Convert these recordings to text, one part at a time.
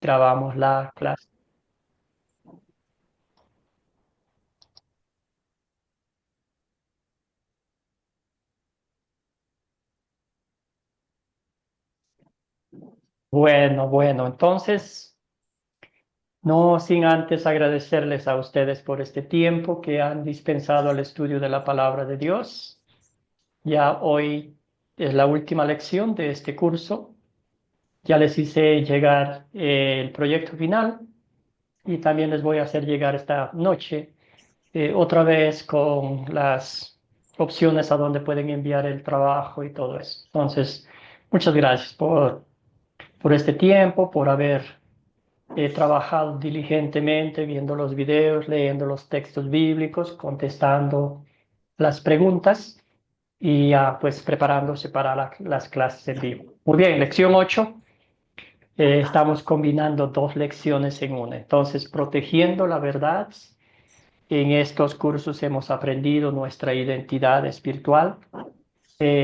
grabamos la clase. Bueno, entonces, no sin antes agradecerles a ustedes por este tiempo que han dispensado al estudio de la palabra de Dios. Ya hoy es la última lección de este curso. Ya les hice llegar el proyecto final y también les voy a hacer llegar esta noche otra vez con las opciones a donde pueden enviar el trabajo y todo eso. Entonces, muchas gracias por este tiempo, por haber trabajado diligentemente, viendo los videos, leyendo los textos bíblicos, contestando las preguntas y ya pues preparándose para las clases en vivo. Muy bien, lección 8. Estamos combinando dos lecciones en una. Entonces, protegiendo la verdad. En estos cursos hemos aprendido nuestra identidad espiritual.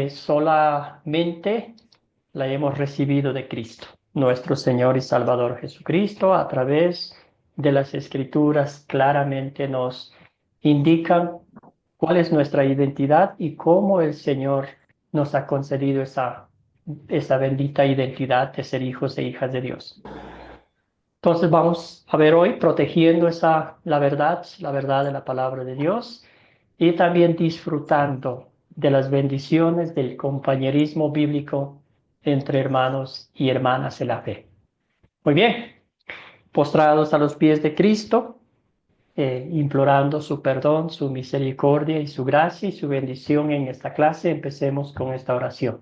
Solamente la hemos recibido de Cristo, nuestro Señor y Salvador Jesucristo, a través de las Escrituras claramente nos indican cuál es nuestra identidad y cómo el Señor nos ha concedido esa bendita identidad de ser hijos e hijas de Dios. Entonces vamos a ver hoy protegiendo la verdad de la palabra de Dios y también disfrutando de las bendiciones del compañerismo bíblico entre hermanos y hermanas en la fe. Muy bien, postrados a los pies de Cristo, implorando su perdón, su misericordia y su gracia y su bendición en esta clase, empecemos con esta oración.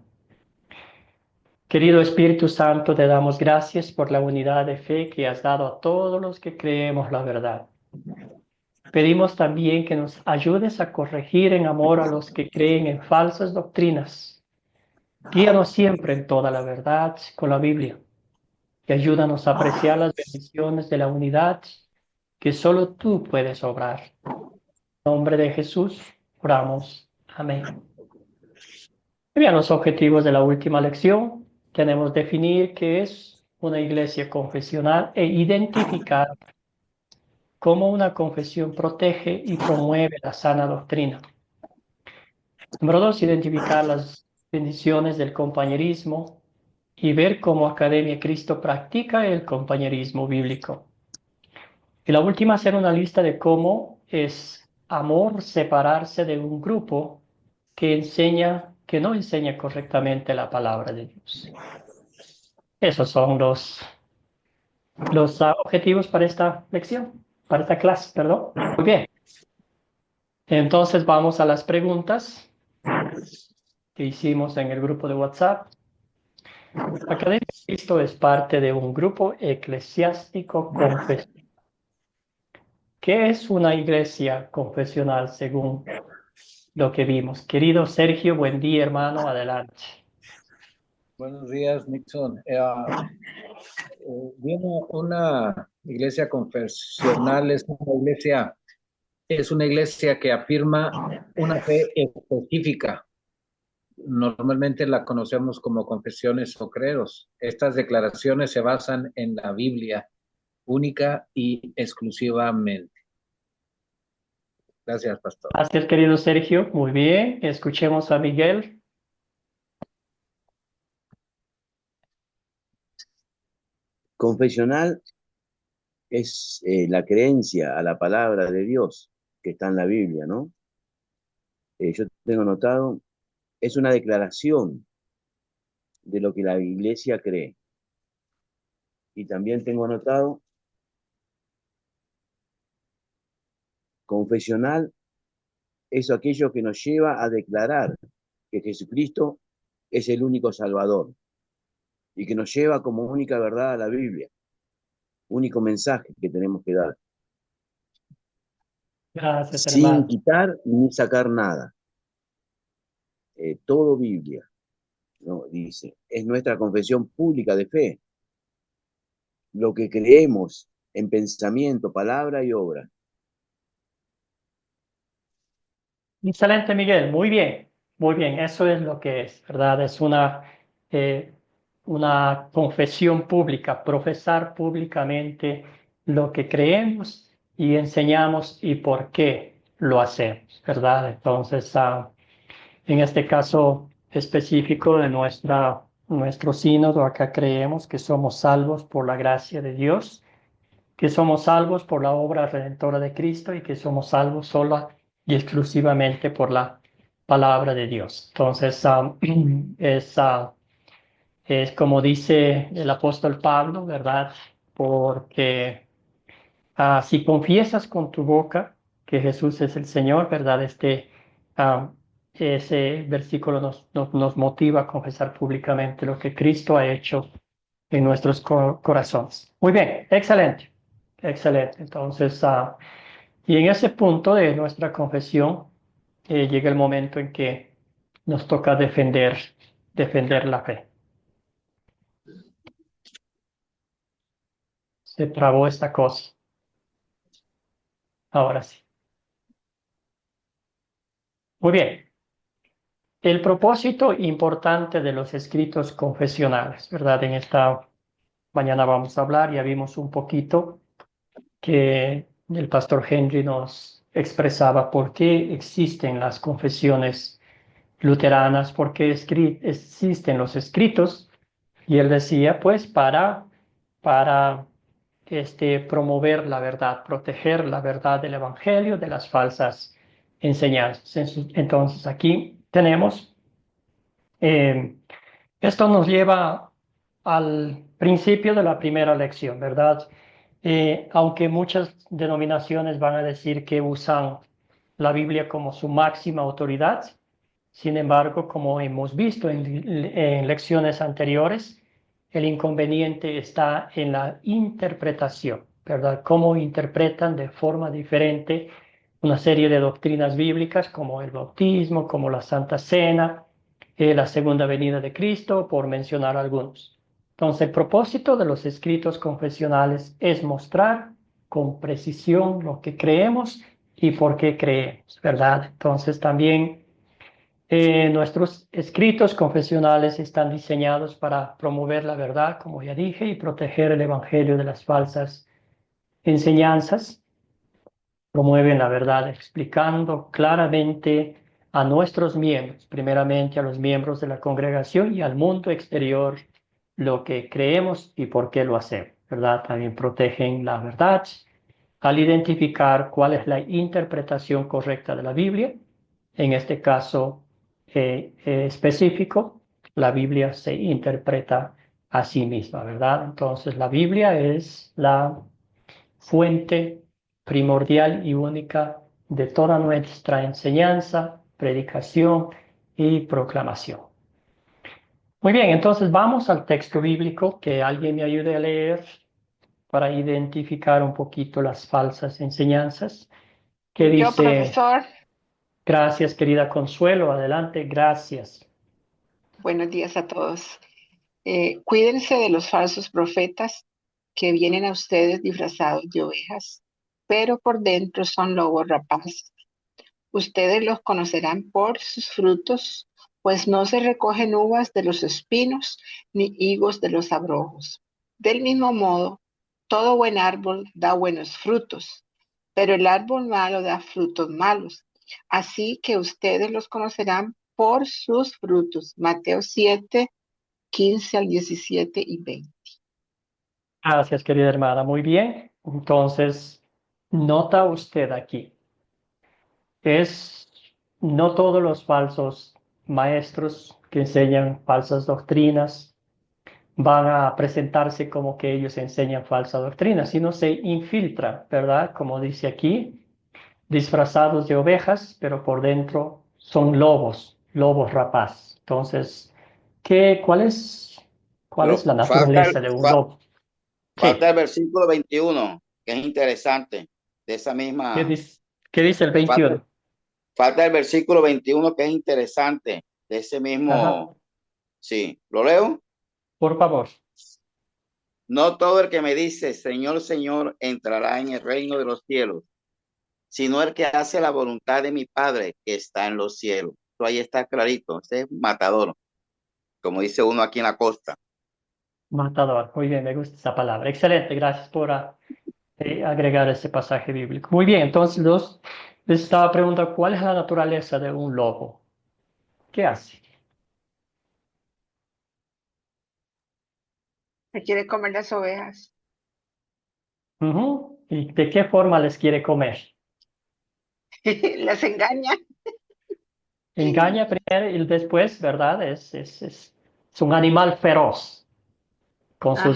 Querido Espíritu Santo, te damos gracias por la unidad de fe que has dado a todos los que creemos la verdad. Pedimos también que nos ayudes a corregir en amor a los que creen en falsas doctrinas. Guíanos siempre en toda la verdad con la Biblia y ayúdanos a apreciar las bendiciones de la unidad que solo tú puedes obrar. En nombre de Jesús, oramos. Amén. Muy bien, los objetivos de la última lección. Tenemos definir qué es una iglesia confesional e identificar cómo una confesión protege y promueve la sana doctrina. Número dos, identificar las bendiciones del compañerismo y ver cómo Academia Cristo practica el compañerismo bíblico. Y la última, hacer una lista de cómo es amor separarse de un grupo que no enseña correctamente la palabra de Dios. Esos son los objetivos para esta lección, para esta clase, perdón. Muy bien. Entonces vamos a las preguntas que hicimos en el grupo de WhatsApp. Academia de Cristo es parte de un grupo eclesiástico confesional. ¿Qué es una iglesia confesional según lo que vimos? Querido Sergio, buen día, hermano, adelante. Buenos días, Nixon. Viene una iglesia confesional, es una iglesia que afirma una fe específica. Normalmente la conocemos como confesiones o credos. Estas declaraciones se basan en la Biblia única y exclusivamente. Gracias, pastor. Gracias, querido Sergio. Muy bien. Escuchemos a Miguel. Confesional es la creencia a la palabra de Dios que está en la Biblia, ¿no? Yo tengo notado, es una declaración de lo que la iglesia cree. Y también tengo anotado, confesional es aquello que nos lleva a declarar que Jesucristo es el único Salvador y que nos lleva como única verdad a la Biblia, único mensaje que tenemos que dar, Gracias, sin hermano. quitar ni sacar nada. Todo Biblia, ¿no? Dice, es nuestra confesión pública de fe, lo que creemos en pensamiento, palabra y obra. Excelente, Miguel. Muy bien. Muy bien. Eso es lo que es, ¿verdad? Es eh, una confesión pública, profesar públicamente lo que creemos y enseñamos y por qué lo hacemos, ¿verdad? Entonces, en este caso específico de nuestro sínodo, acá creemos que somos salvos por la gracia de Dios, que somos salvos por la obra redentora de Cristo y que somos salvos sola y exclusivamente por la palabra de Dios. Entonces, es, es como dice el apóstol Pablo, ¿verdad? Porque si confiesas con tu boca que Jesús es el Señor, ¿verdad? Ah, ese versículo nos motiva a confesar públicamente lo que Cristo ha hecho en nuestros corazones. Muy bien, excelente, excelente. Entonces, y en ese punto de nuestra confesión, llega el momento en que nos toca defender la fe. Se trabó esta cosa. Ahora sí. Muy bien. El propósito importante de los escritos confesionales, ¿verdad? En esta mañana vamos a hablar, ya vimos un poquito que el pastor Henry nos expresaba por qué existen las confesiones luteranas, por qué existen los escritos, y él decía, pues, para promover la verdad, proteger la verdad del Evangelio de las falsas enseñanzas. Entonces, aquí tenemos, eh, esto nos lleva al principio de la primera lección, ¿verdad? Aunque muchas denominaciones van a decir que usan la Biblia como su máxima autoridad, sin embargo, como hemos visto en lecciones anteriores, el inconveniente está en la interpretación, ¿verdad? Cómo interpretan de forma diferente una serie de doctrinas bíblicas como el bautismo, como la Santa Cena, la segunda venida de Cristo, por mencionar algunos. Entonces, el propósito de los escritos confesionales es mostrar con precisión lo que creemos y por qué creemos, ¿verdad? Entonces, también nuestros escritos confesionales están diseñados para promover la verdad, como ya dije, y proteger el Evangelio de las falsas enseñanzas. Promueven la verdad explicando claramente a nuestros miembros, primeramente a los miembros de la congregación y al mundo exterior, lo que creemos y por qué lo hacemos, ¿verdad? También protegen la verdad al identificar cuál es la interpretación correcta de la Biblia. En este caso específico, la Biblia se interpreta a sí misma, ¿verdad? Entonces, la Biblia es la fuente primordial y única de toda nuestra enseñanza, predicación y proclamación. Muy bien, entonces vamos al texto bíblico, que alguien me ayude a leer para identificar un poquito las falsas enseñanzas. ¿Qué Yo, dice? profesor, Gracias, querida Consuelo. Adelante, gracias. buenos días a todos. Cuídense de los falsos profetas que vienen a ustedes disfrazados de ovejas, pero por dentro son lobos rapaces. Ustedes los conocerán por sus frutos, pues no se recogen uvas de los espinos ni higos de los abrojos. Del mismo modo, todo buen árbol da buenos frutos, pero el árbol malo da frutos malos. Así que ustedes los conocerán por sus frutos. Mateo 7, 15 al 17 y 20. Gracias, querida hermana. Muy bien. Entonces, nota usted aquí, es no todos los falsos maestros que enseñan falsas doctrinas van a presentarse como que ellos enseñan falsa doctrina, sino se infiltran, ¿verdad? Como dice aquí, disfrazados de ovejas, pero por dentro son lobos, lobos rapaz. Entonces, ¿cuál es Pero la naturaleza de un lobo? falta Sí. el versículo 21, que es interesante, de esa ¿Qué misma, dice, qué dice el falta, 21? falta el versículo 21, que es interesante, de ese Ajá, mismo, sí, ¿lo leo? por favor. No todo el que me dice, Señor, Señor, entrará en el reino de los cielos, sino el que hace la voluntad de mi Padre que está en los cielos. Esto ahí está clarito, ese es matador, como dice uno aquí en la costa. Matador. Muy bien, me gusta esa palabra. Excelente, gracias por agregar ese pasaje bíblico. Muy bien, entonces les estaba preguntando, ¿cuál es la naturaleza de un lobo? ¿Qué hace? Se quiere comer las ovejas. Ujú. ¿Y de qué forma les quiere comer? Las engaña. Engaña primero y después, ¿verdad? Es un animal feroz con Ajá.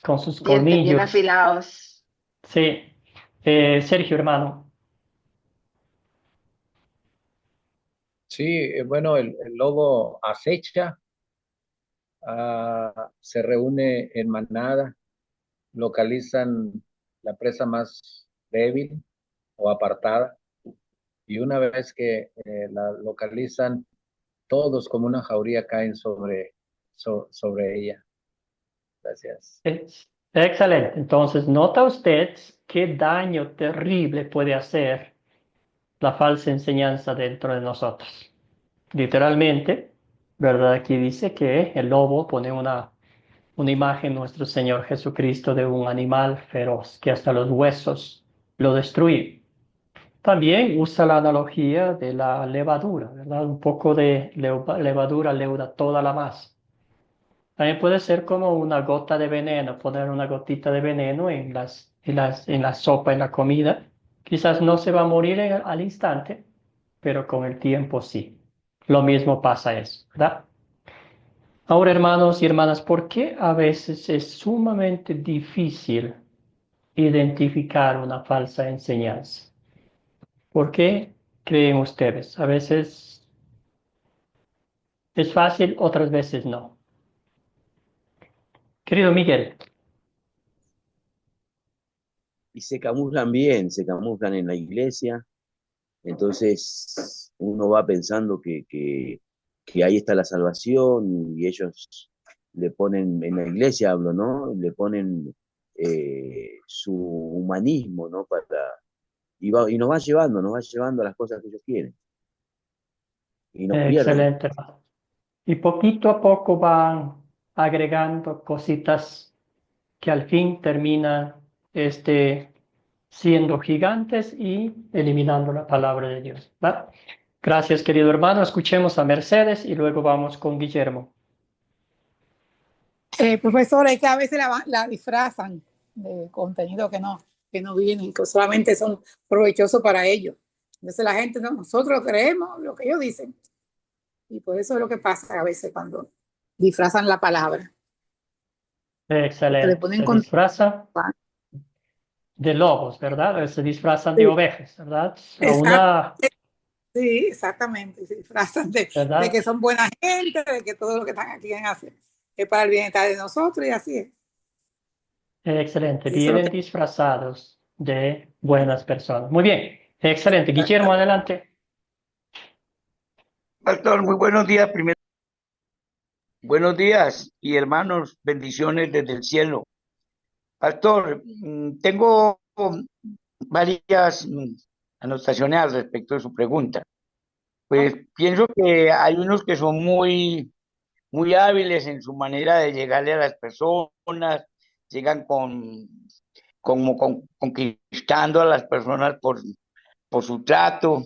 con sus Dientes bien colmillos. afilados. Sí. Sergio, hermano. Sí, bueno, el lobo acecha, se reúne en manada, localizan la presa más débil o apartada, y una vez que la localizan, todos como una jauría caen sobre ella. Gracias. Excelente. Entonces, nota usted qué daño terrible puede hacer la falsa enseñanza dentro de nosotros. Literalmente, ¿verdad? Aquí dice que el lobo pone una imagen nuestro Señor Jesucristo de un animal feroz que hasta los huesos lo destruye. También usa la analogía de la levadura, ¿verdad? Un poco de levadura leuda toda la masa. También puede ser como una gota de veneno, poner una gotita de veneno en la sopa, en la comida. Quizás no se va a morir al instante, pero con el tiempo sí. Lo mismo pasa eso, ¿verdad? Ahora, hermanos y hermanas, ¿por qué a veces es sumamente difícil identificar una falsa enseñanza? ¿Por qué creen ustedes? A veces es fácil, otras veces no. Querido Miguel, Y se camuflan bien, se camuflan en la iglesia, entonces uno va pensando que ahí está la salvación y ellos le ponen, en la iglesia hablo, ¿no? Le ponen su humanismo, ¿no? Y nos va llevando a las cosas que ellos quieren y nos pierden. excelente, hermano. Y poquito a poco van agregando cositas que al fin terminan siendo gigantes y eliminando la palabra de Dios, ¿verdad? Gracias, querido hermano. Escuchemos a Mercedes y luego vamos con Guillermo. Profesor, es que a veces la disfrazan de contenido que no vienen, que solamente son provechosos para ellos. Entonces la gente, nosotros creemos lo que ellos dicen. Y por eso es lo que pasa a veces cuando disfrazan la palabra. Porque le Excelente. ponen Se con... disfrazan de lobos, ¿verdad? Se disfrazan de Sí, ovejas, ¿verdad? A exacto, una, sí, exactamente. Se disfrazan de ¿verdad? que son buena gente, de que todo lo que están aquí quieren hacer es para el bienestar de nosotros y así es. Excelente. Y eso es lo Vienen que... disfrazados de buenas personas. Muy bien. Excelente. Guillermo, Exactamente. adelante. Pastor, muy buenos días, primero. Buenos días y hermanos, bendiciones desde el cielo. Pastor, tengo varias anotaciones al respecto de su pregunta. Pues pienso que hay unos que son muy hábiles en su manera de llegarle a las personas, llegan conquistando a las personas por su trato,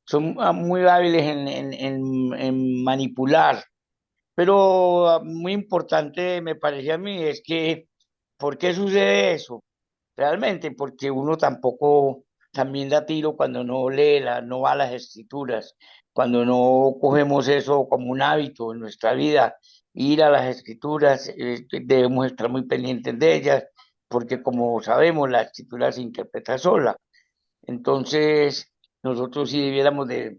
son muy hábiles en manipular. Pero muy importante me parece a mí es que, ¿por qué sucede eso? Realmente, porque uno tampoco también da tiro cuando no lee, no va a las escrituras, cuando no cogemos eso como un hábito en nuestra vida, ir a las escrituras, debemos estar muy pendientes de ellas, porque como sabemos, la escritura se interpreta sola. Entonces, nosotros sí debiéramos de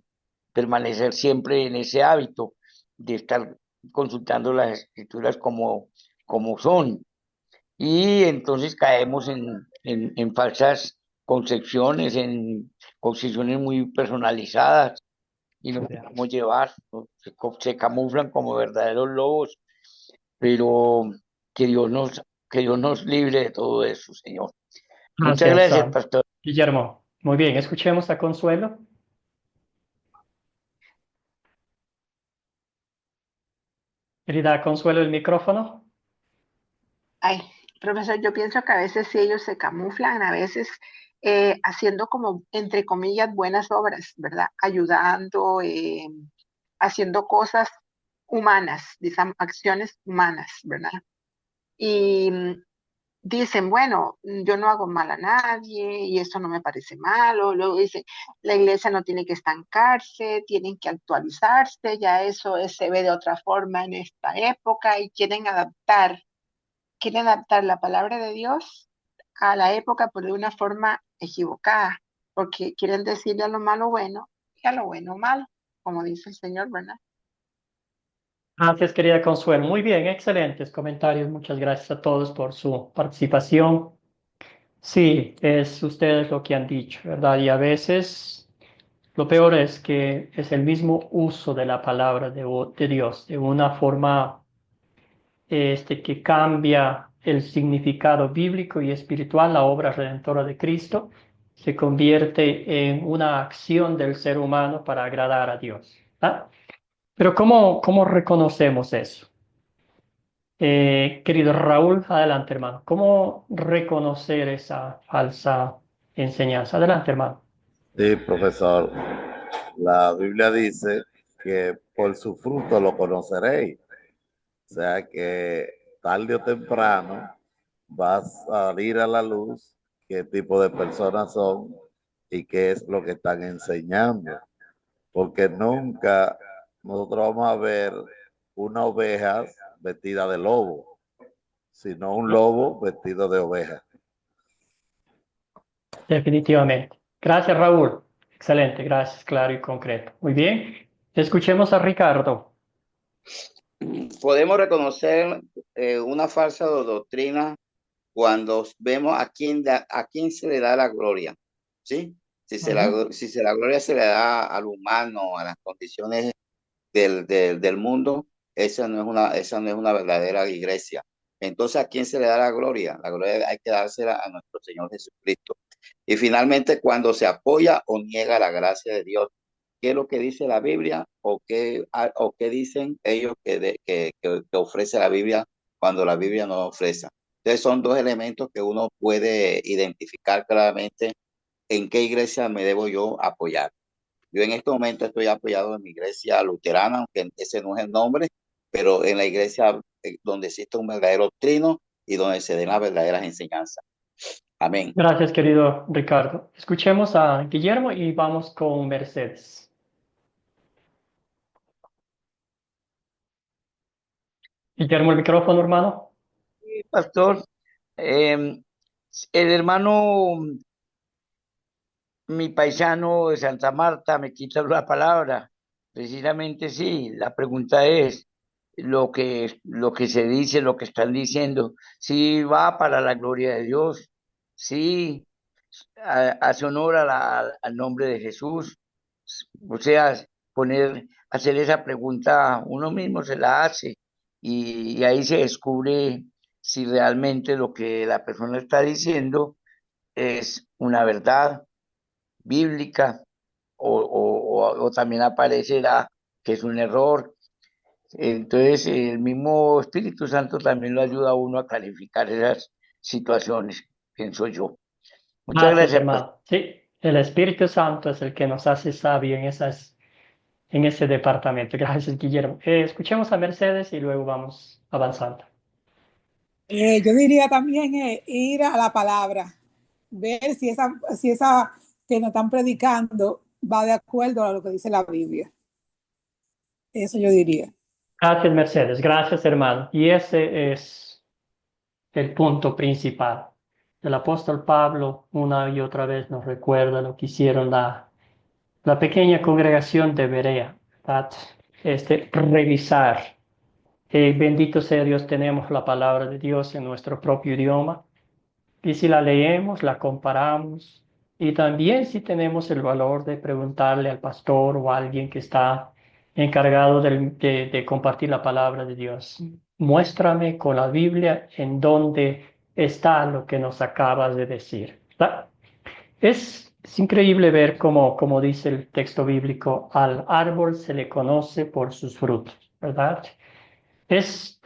permanecer siempre en ese hábito de estar consultando las escrituras como son. Y entonces caemos en falsas concepciones, en concepciones muy personalizadas y nos dejamos llevar, ¿no? Se camuflan como verdaderos lobos, pero que Dios que Dios nos libre de todo eso, Señor. Muchas Gracias, gracias, pastor. Guillermo. Muy bien. Escuchemos a Consuelo. Querida Consuelo, el micrófono. Ay, profesor, yo pienso que a veces sí ellos se camuflan, a veces haciendo como, entre comillas, buenas obras, ¿verdad? Ayudando, haciendo cosas humanas, acciones humanas, ¿verdad? Y dicen, bueno, yo no hago mal a nadie y esto no me parece malo. Luego dicen, la iglesia no tiene que estancarse, tienen que actualizarse, ya eso se ve de otra forma en esta época y quieren adaptar la palabra de Dios a la época, pero de una forma equivocada, porque quieren decirle a lo malo bueno y a lo bueno malo, como dice el Señor, ¿verdad? Gracias, querida Consuelo. Muy bien, excelentes comentarios. Muchas gracias a todos por su participación. Sí, es ustedes lo que han dicho, ¿verdad? Y a veces lo peor es que es el mismo uso de la palabra de Dios, de una forma que cambia el significado bíblico y espiritual, la obra redentora de Cristo, se convierte en una acción del ser humano para agradar a Dios. ¿Ah? Pero ¿cómo reconocemos eso? Querido Raúl, adelante, hermano. ¿Cómo reconocer esa falsa enseñanza? Adelante, hermano. Sí, profesor. La Biblia dice que por su fruto lo conoceréis. O sea que tarde o temprano vas a salir a la luz qué tipo de personas son y qué es lo que están enseñando. Porque nunca nosotros vamos a ver una oveja vestida de lobo, sino un lobo vestido de oveja. Definitivamente. Gracias, Raúl. Excelente, gracias, claro y concreto. Muy bien. Escuchemos a Ricardo. Podemos reconocer una falsa doctrina cuando vemos a quién se le da la gloria, ¿sí? Si la gloria se le da al humano, a las condiciones del mundo, esa no es una verdadera iglesia. Entonces, ¿a quién se le da la gloria? La gloria hay que dársela a nuestro Señor Jesucristo. Y finalmente, cuando se apoya o niega la gracia de Dios, ¿qué es lo que dice la Biblia o qué dicen ellos que ofrece la Biblia cuando la Biblia no ofrece? Entonces, son dos elementos que uno puede identificar claramente en qué iglesia me debo yo apoyar. Yo en este momento estoy apoyado en mi iglesia luterana, aunque ese no es el nombre, pero en la iglesia donde existe un verdadero trino y donde se den las verdaderas enseñanzas. Amén. Gracias, querido Ricardo. Escuchemos a Guillermo y vamos con Mercedes. Guillermo, el micrófono, hermano. Sí, pastor. El hermano, mi paisano de Santa Marta, me quita la palabra. Precisamente sí, la pregunta es lo que se dice, lo que están diciendo, si va para la gloria de Dios, sí hace honor al nombre de Jesús. O sea, hacer esa pregunta, uno mismo se la hace y ahí se descubre si realmente lo que la persona está diciendo es una verdad bíblica o también aparecerá que es un error. Entonces, el mismo Espíritu Santo también lo ayuda a uno a calificar esas situaciones, pienso yo. Muchas Gracias, gracias, pastor. hermano. Sí, el Espíritu Santo es el que nos hace sabio en ese departamento. Gracias, Guillermo. Escuchemos a Mercedes y luego vamos avanzando. Yo diría también ir a la palabra, ver si esa que nos están predicando va de acuerdo a lo que dice la Biblia. Eso yo diría. Gracias, Mercedes. Gracias, hermano. Y ese es el punto principal. El apóstol Pablo una y otra vez nos recuerda lo que hicieron la pequeña congregación de Berea, ¿verdad? Revisar. Bendito sea Dios, tenemos la palabra de Dios en nuestro propio idioma. Y si la leemos, la comparamos. Y también si tenemos el valor de preguntarle al pastor o a alguien que está encargado de compartir la palabra de Dios. Muéstrame con la Biblia en dónde está lo que nos acabas de decir. ¿Verdad? Es increíble ver como dice el texto bíblico, al árbol se le conoce por sus frutos, ¿verdad? Es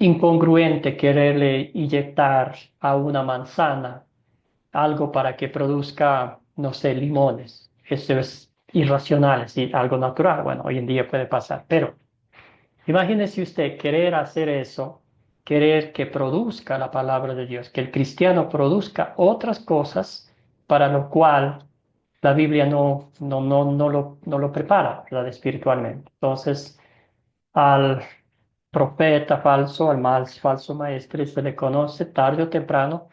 incongruente quererle inyectar a una manzana algo para que produzca, no sé, limones. Eso es irracional, es algo natural. Bueno, hoy en día puede pasar, pero imagínese usted querer hacer eso, querer que produzca la palabra de Dios, que el cristiano produzca otras cosas para lo cual la Biblia no lo prepara, ¿verdad? Espiritualmente. Entonces, al profeta falso, al más falso maestro, se le conoce tarde o temprano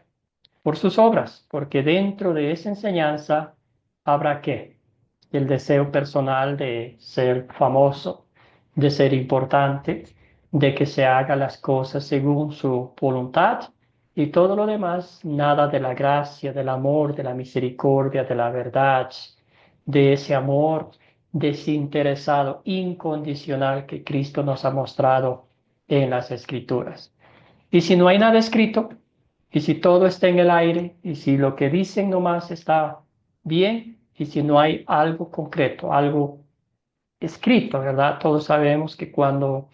por sus obras, porque dentro de esa enseñanza habrá qué, el deseo personal de ser famoso, de ser importante, de que se haga las cosas según su voluntad y todo lo demás, nada de la gracia, del amor, de la misericordia, de la verdad, de ese amor desinteresado, incondicional que Cristo nos ha mostrado en las Escrituras. Y si no hay nada escrito, y si todo está en el aire, y si lo que dicen nomás está bien, y si no hay algo concreto, algo escrito, ¿verdad? Todos sabemos que cuando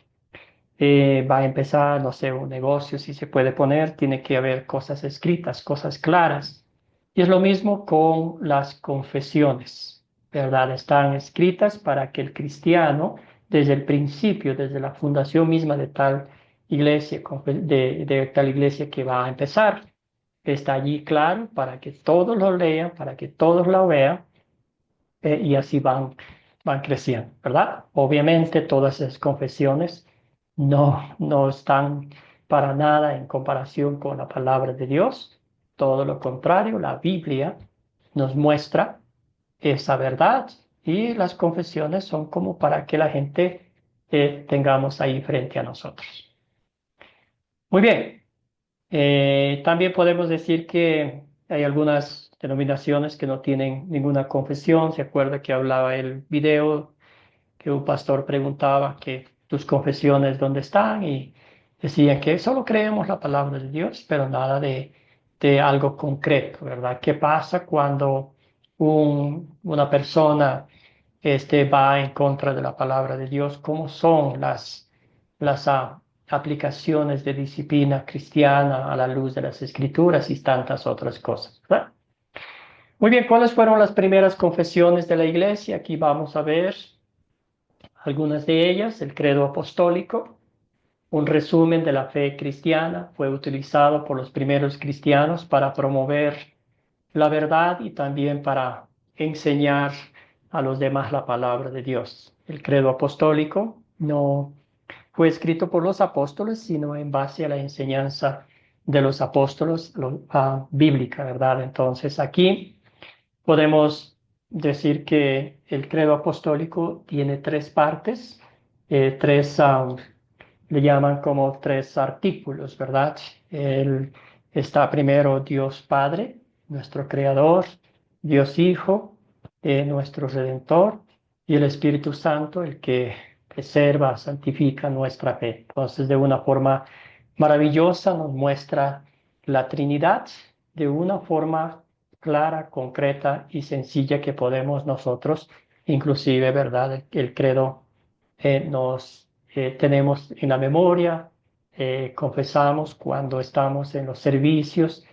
va a empezar, no sé, un negocio, si se puede poner, tiene que haber cosas escritas, cosas claras. Y es lo mismo con las confesiones, ¿verdad? Están escritas para que el cristiano, desde el principio, desde la fundación misma de tal iglesia, de tal iglesia que va a empezar, está allí claro para que todos lo lean, para que todos lo vean, y así van creciendo, ¿verdad? Obviamente todas esas confesiones no están para nada en comparación con la palabra de Dios. Todo lo contrario, la Biblia nos muestra esa verdad y las confesiones son como para que la gente tengamos ahí frente a nosotros. Muy bien. También podemos decir que hay algunas denominaciones que no tienen ninguna confesión. ¿Se acuerda que hablaba el video que un pastor preguntaba que tus confesiones dónde están? Y decía que solo creemos la palabra de Dios, pero nada de algo concreto, ¿verdad? ¿Qué pasa cuando una persona va en contra de la palabra de Dios? ¿Cómo son las aplicaciones de disciplina cristiana a la luz de las Escrituras y tantas otras cosas, ¿verdad? Muy bien, ¿cuáles fueron las primeras confesiones de la iglesia? Aquí vamos a ver algunas de ellas. El credo apostólico, un resumen de la fe cristiana, fue utilizado por los primeros cristianos para promover la verdad y también para enseñar a los demás la palabra de Dios. El credo apostólico no fue escrito por los apóstoles, sino en base a la enseñanza de los apóstoles bíblica, ¿verdad? Entonces aquí podemos decir que el credo apostólico tiene tres partes, le llaman como tres artículos, ¿verdad? Está primero Dios Padre, nuestro Creador, Dios Hijo, nuestro Redentor, y el Espíritu Santo, el que preserva, santifica nuestra fe. Entonces, de una forma maravillosa nos muestra la Trinidad de una forma clara, concreta y sencilla que podemos nosotros, inclusive, ¿verdad? El credo nos tenemos en la memoria, confesamos cuando estamos en los servicios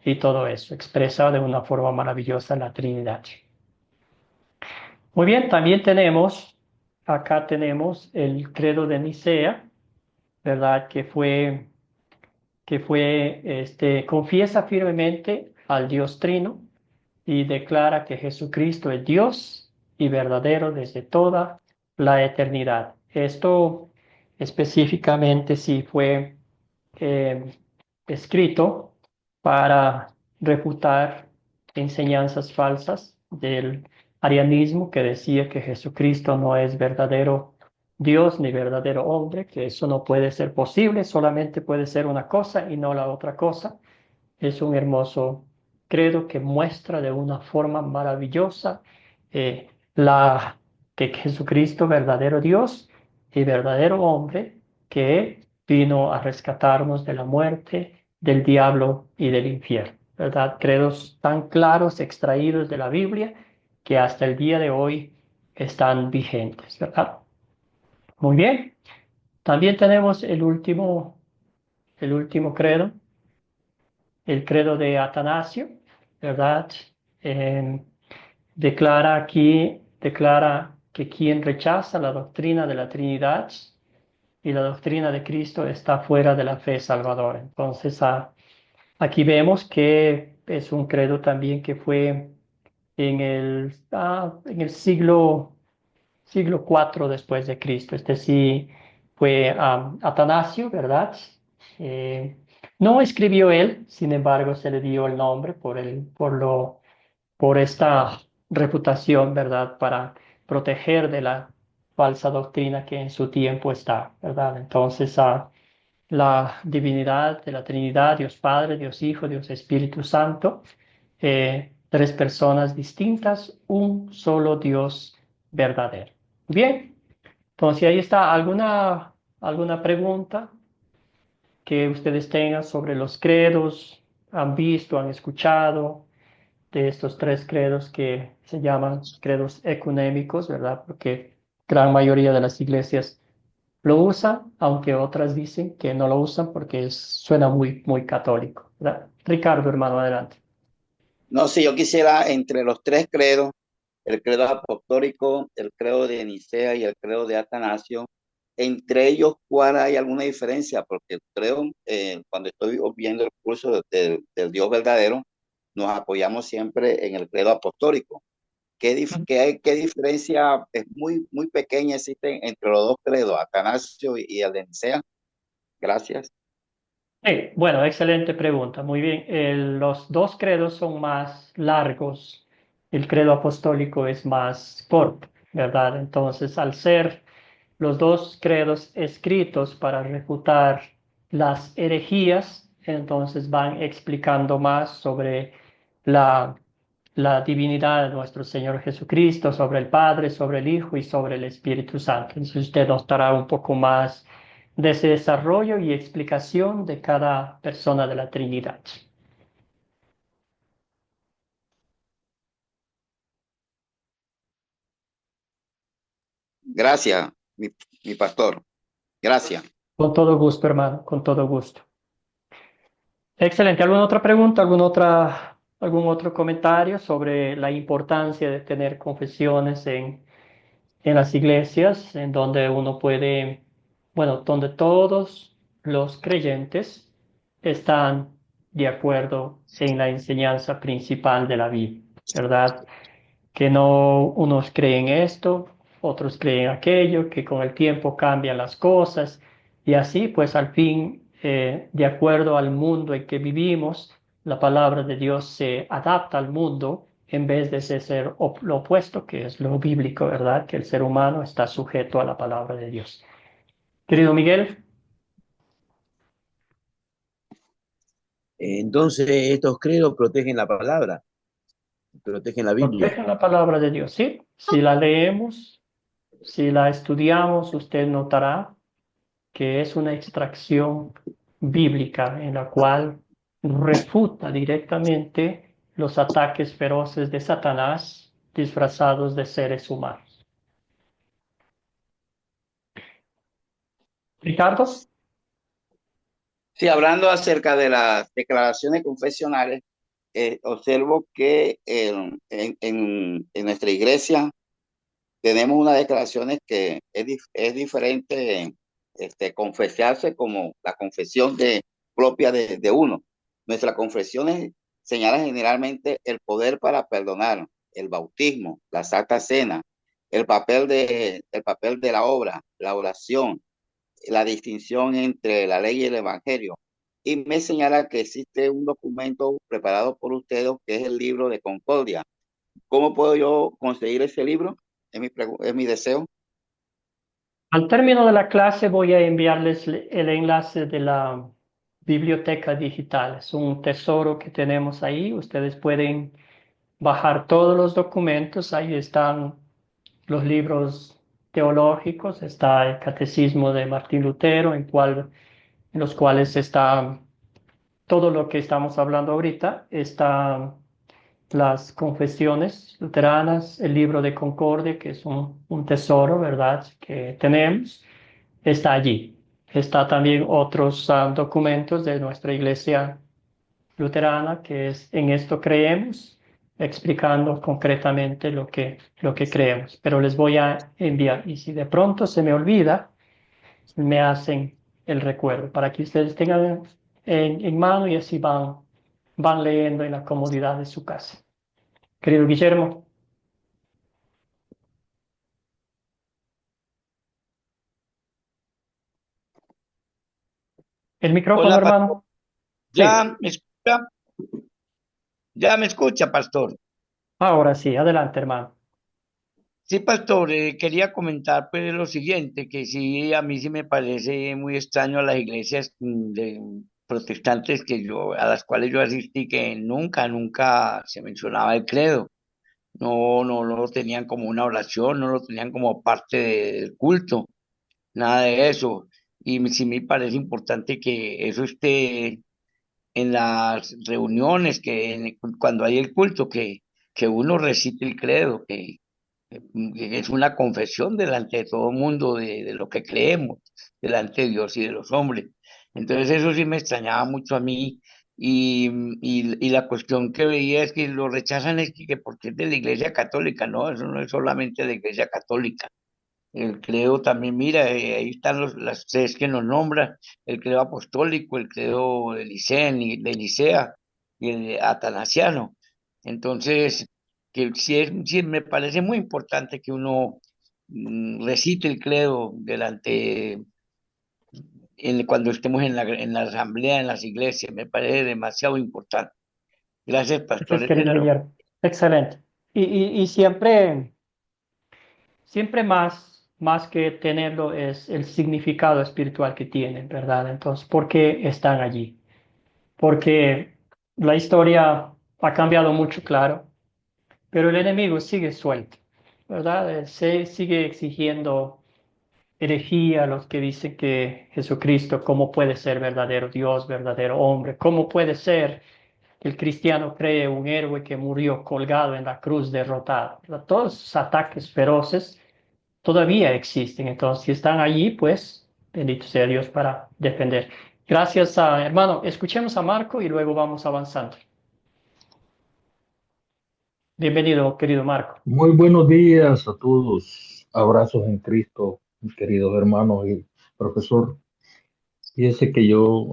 y todo eso, expresa de una forma maravillosa la Trinidad. Muy bien, también acá tenemos el credo de Nicea, ¿verdad? Confiesa firmemente al Dios Trino y declara que Jesucristo es Dios y verdadero desde toda la eternidad. Esto específicamente sí fue eh, escrito para refutar enseñanzas falsas del arianismo que decía que Jesucristo no es verdadero Dios ni verdadero hombre, que eso no puede ser posible, solamente puede ser una cosa y no la otra cosa. Es un hermoso credo que muestra de una forma maravillosa eh, que Jesucristo, verdadero Dios y verdadero hombre, que vino a rescatarnos de la muerte, del diablo y del infierno. ¿Verdad? Credos tan claros, extraídos de la Biblia, que hasta el día de hoy están vigentes, ¿verdad? Muy bien. También tenemos el último el último credo, el credo de Atanasio, ¿verdad? Eh, declara que quien rechaza la doctrina de la Trinidad y la doctrina de Cristo está fuera de la fe salvadora. Entonces, aquí vemos que es un credo también que fue en el siglo IV después de Cristo. Este sí fue Atanasio, ¿verdad? Eh, no escribió él, sin embargo, se le dio el nombre por esta reputación, ¿verdad? Para proteger de la falsa doctrina que en su tiempo está, ¿verdad? Entonces, la divinidad de la Trinidad, Dios Padre, Dios Hijo, Dios Espíritu Santo, tres personas distintas, un solo Dios verdadero. Bien, entonces ahí está alguna pregunta que ustedes tengan sobre los credos, han visto, han escuchado de estos tres credos que se llaman credos ecuménicos, ¿verdad? Porque gran mayoría de las iglesias lo usan, aunque otras dicen que no lo usan porque suena muy, muy católico, ¿verdad? Ricardo, hermano, adelante. No, si yo quisiera entre los tres credos, el credo apostólico, el credo de Nicea y el credo de Atanasio, entre ellos, ¿cuál hay alguna diferencia? Porque creo, cuando estoy viendo el curso del Dios verdadero, nos apoyamos siempre en el credo apostólico. ¿Qué diferencia es muy, muy pequeña existe entre los dos credos, Atanasio y el de Nicea? Gracias. Bueno, excelente pregunta. Muy bien. Los dos credos son más largos. El credo apostólico es más corto, ¿verdad? Entonces, al ser los dos credos escritos para refutar las herejías, entonces van explicando más sobre la, la divinidad de nuestro Señor Jesucristo, sobre el Padre, sobre el Hijo y sobre el Espíritu Santo. Entonces usted notará un poco más de ese desarrollo y explicación de cada persona de la Trinidad. Gracias, mi pastor. Gracias. Con todo gusto, hermano, con todo gusto. Excelente. ¿Alguna otra pregunta? ¿Algún otro comentario sobre la importancia de tener confesiones en las iglesias, en donde uno puede, bueno, donde todos los creyentes están de acuerdo en la enseñanza principal de la Biblia, ¿verdad? Que no unos creen esto, otros creen aquello, que con el tiempo cambian las cosas y así pues al fin, de acuerdo al mundo en que vivimos, la palabra de Dios se adapta al mundo en vez de ser lo opuesto, que es lo bíblico, ¿verdad? Que el ser humano está sujeto a la palabra de Dios. Querido Miguel. Entonces, estos credos protegen la palabra, protegen la Biblia. Protegen la palabra de Dios, sí. Si la leemos, si la estudiamos, usted notará que es una extracción bíblica en la cual refuta directamente los ataques feroces de Satanás disfrazados de seres humanos. Ricardo. Sí, hablando acerca de las declaraciones confesionales, observo que en nuestra iglesia tenemos unas declaraciones que es diferente confesarse como la confesión propia de uno. Nuestras confesiones señalan generalmente el poder para perdonar, el bautismo, la Santa Cena, el papel de la obra, la oración, la distinción entre la ley y el evangelio. Y me señala que existe un documento preparado por ustedes que es el libro de Concordia. ¿Cómo puedo yo conseguir ese libro? Es mi deseo. Al término de la clase voy a enviarles el enlace de la biblioteca digital. Es un tesoro que tenemos ahí. Ustedes pueden bajar todos los documentos. Ahí están los libros teológicos, está el Catecismo de Martín Lutero, en los cuales está todo lo que estamos hablando ahorita, está las confesiones luteranas, el libro de Concordia, que es un tesoro, ¿verdad?, que tenemos, está allí. Está también otros documentos de nuestra iglesia luterana, que es En esto creemos, explicando concretamente lo que creemos. Pero les voy a enviar. Y si de pronto se me olvida, me hacen el recuerdo para que ustedes tengan en mano y así van leyendo en la comodidad de su casa. Querido Guillermo. El micrófono, Hola, hermano. Sí, ¿ya me escucha? ¿Ya me escucha, pastor? ahora sí, adelante, hermano. Sí, pastor, quería comentar pues lo siguiente, que sí, a mí sí me parece muy extraño a las iglesias de protestantes a las cuales yo asistí, que nunca se mencionaba el credo. No lo tenían como una oración, no lo tenían como parte del culto, nada de eso. Y sí me parece importante que eso esté en las reuniones, cuando hay el culto, que uno recite el credo, que es una confesión delante de todo el mundo de lo que creemos, delante de Dios y de los hombres. Entonces eso sí me extrañaba mucho a mí y la cuestión que veía es que lo rechazan es que porque es de la Iglesia Católica, no, eso no es solamente de la Iglesia Católica. El credo también, mira, ahí están las tres que nos nombran, el credo apostólico, el credo de Nicea y el atanasiano. Entonces, que sí me parece muy importante que uno recite el credo cuando estemos en la asamblea, en las iglesias, me parece demasiado importante. Gracias, pastor. Gracias, Esa querido era Guillermo. Excelente. Y siempre más que tenerlo es el significado espiritual que tienen, ¿verdad? Entonces, ¿por qué están allí? Porque la historia ha cambiado mucho, claro, pero el enemigo sigue suelto, ¿verdad? Se sigue exigiendo herejía a los que dicen que Jesucristo, ¿cómo puede ser verdadero Dios, verdadero hombre? ¿Cómo puede ser que el cristiano cree un héroe que murió colgado en la cruz derrotado? ¿Verdad? Todos esos ataques feroces todavía existen. Entonces, si están allí, pues bendito sea Dios para defender. Gracias, hermano. Escuchemos a Marco y luego vamos avanzando. Bienvenido, querido Marco. Muy buenos días a todos. Abrazos en Cristo, mis queridos hermanos y profesor. Fíjese que yo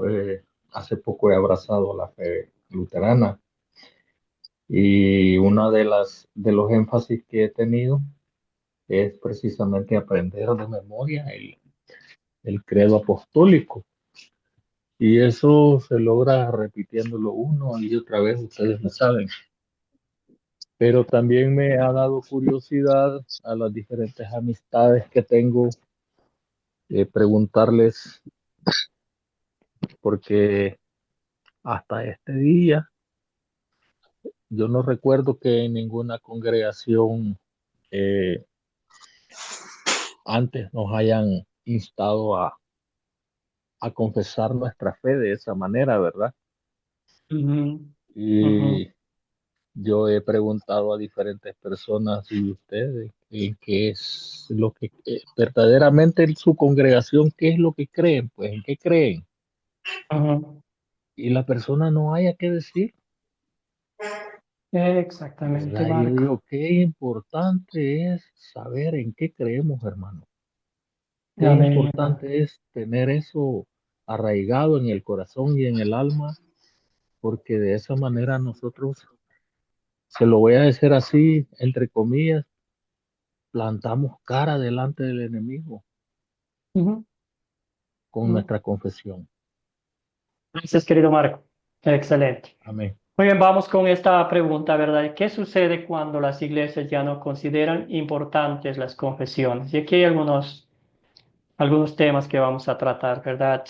hace poco he abrazado la fe luterana y una de los énfasis que he tenido es precisamente aprender de memoria el credo apostólico. Y eso se logra repitiéndolo una y otra vez, ustedes lo saben. Pero también me ha dado curiosidad a las diferentes amistades que tengo preguntarles, porque hasta este día yo no recuerdo que en ninguna congregación eh, antes nos hayan instado a confesar nuestra fe de esa manera, ¿verdad? Ujú, ujú, Y yo he preguntado a diferentes personas y ustedes en qué es lo que verdaderamente en su congregación, qué es lo que creen, pues en qué creen. ujú. Y la persona no haya que decir. Exactamente, ¿Verdad? Y yo Marco. digo, qué importante es saber en qué creemos, hermano. Qué Amén. importante es tener eso arraigado en el corazón y en el alma, porque de esa manera nosotros, se lo voy a decir así, entre comillas, plantamos cara delante del enemigo Ujú, con ujú. nuestra confesión. Gracias, querido Marco. Excelente. Amén. Muy bien, vamos con esta pregunta, ¿verdad? ¿Qué sucede cuando las iglesias ya no consideran importantes las confesiones? Y aquí hay algunos temas que vamos a tratar, ¿verdad?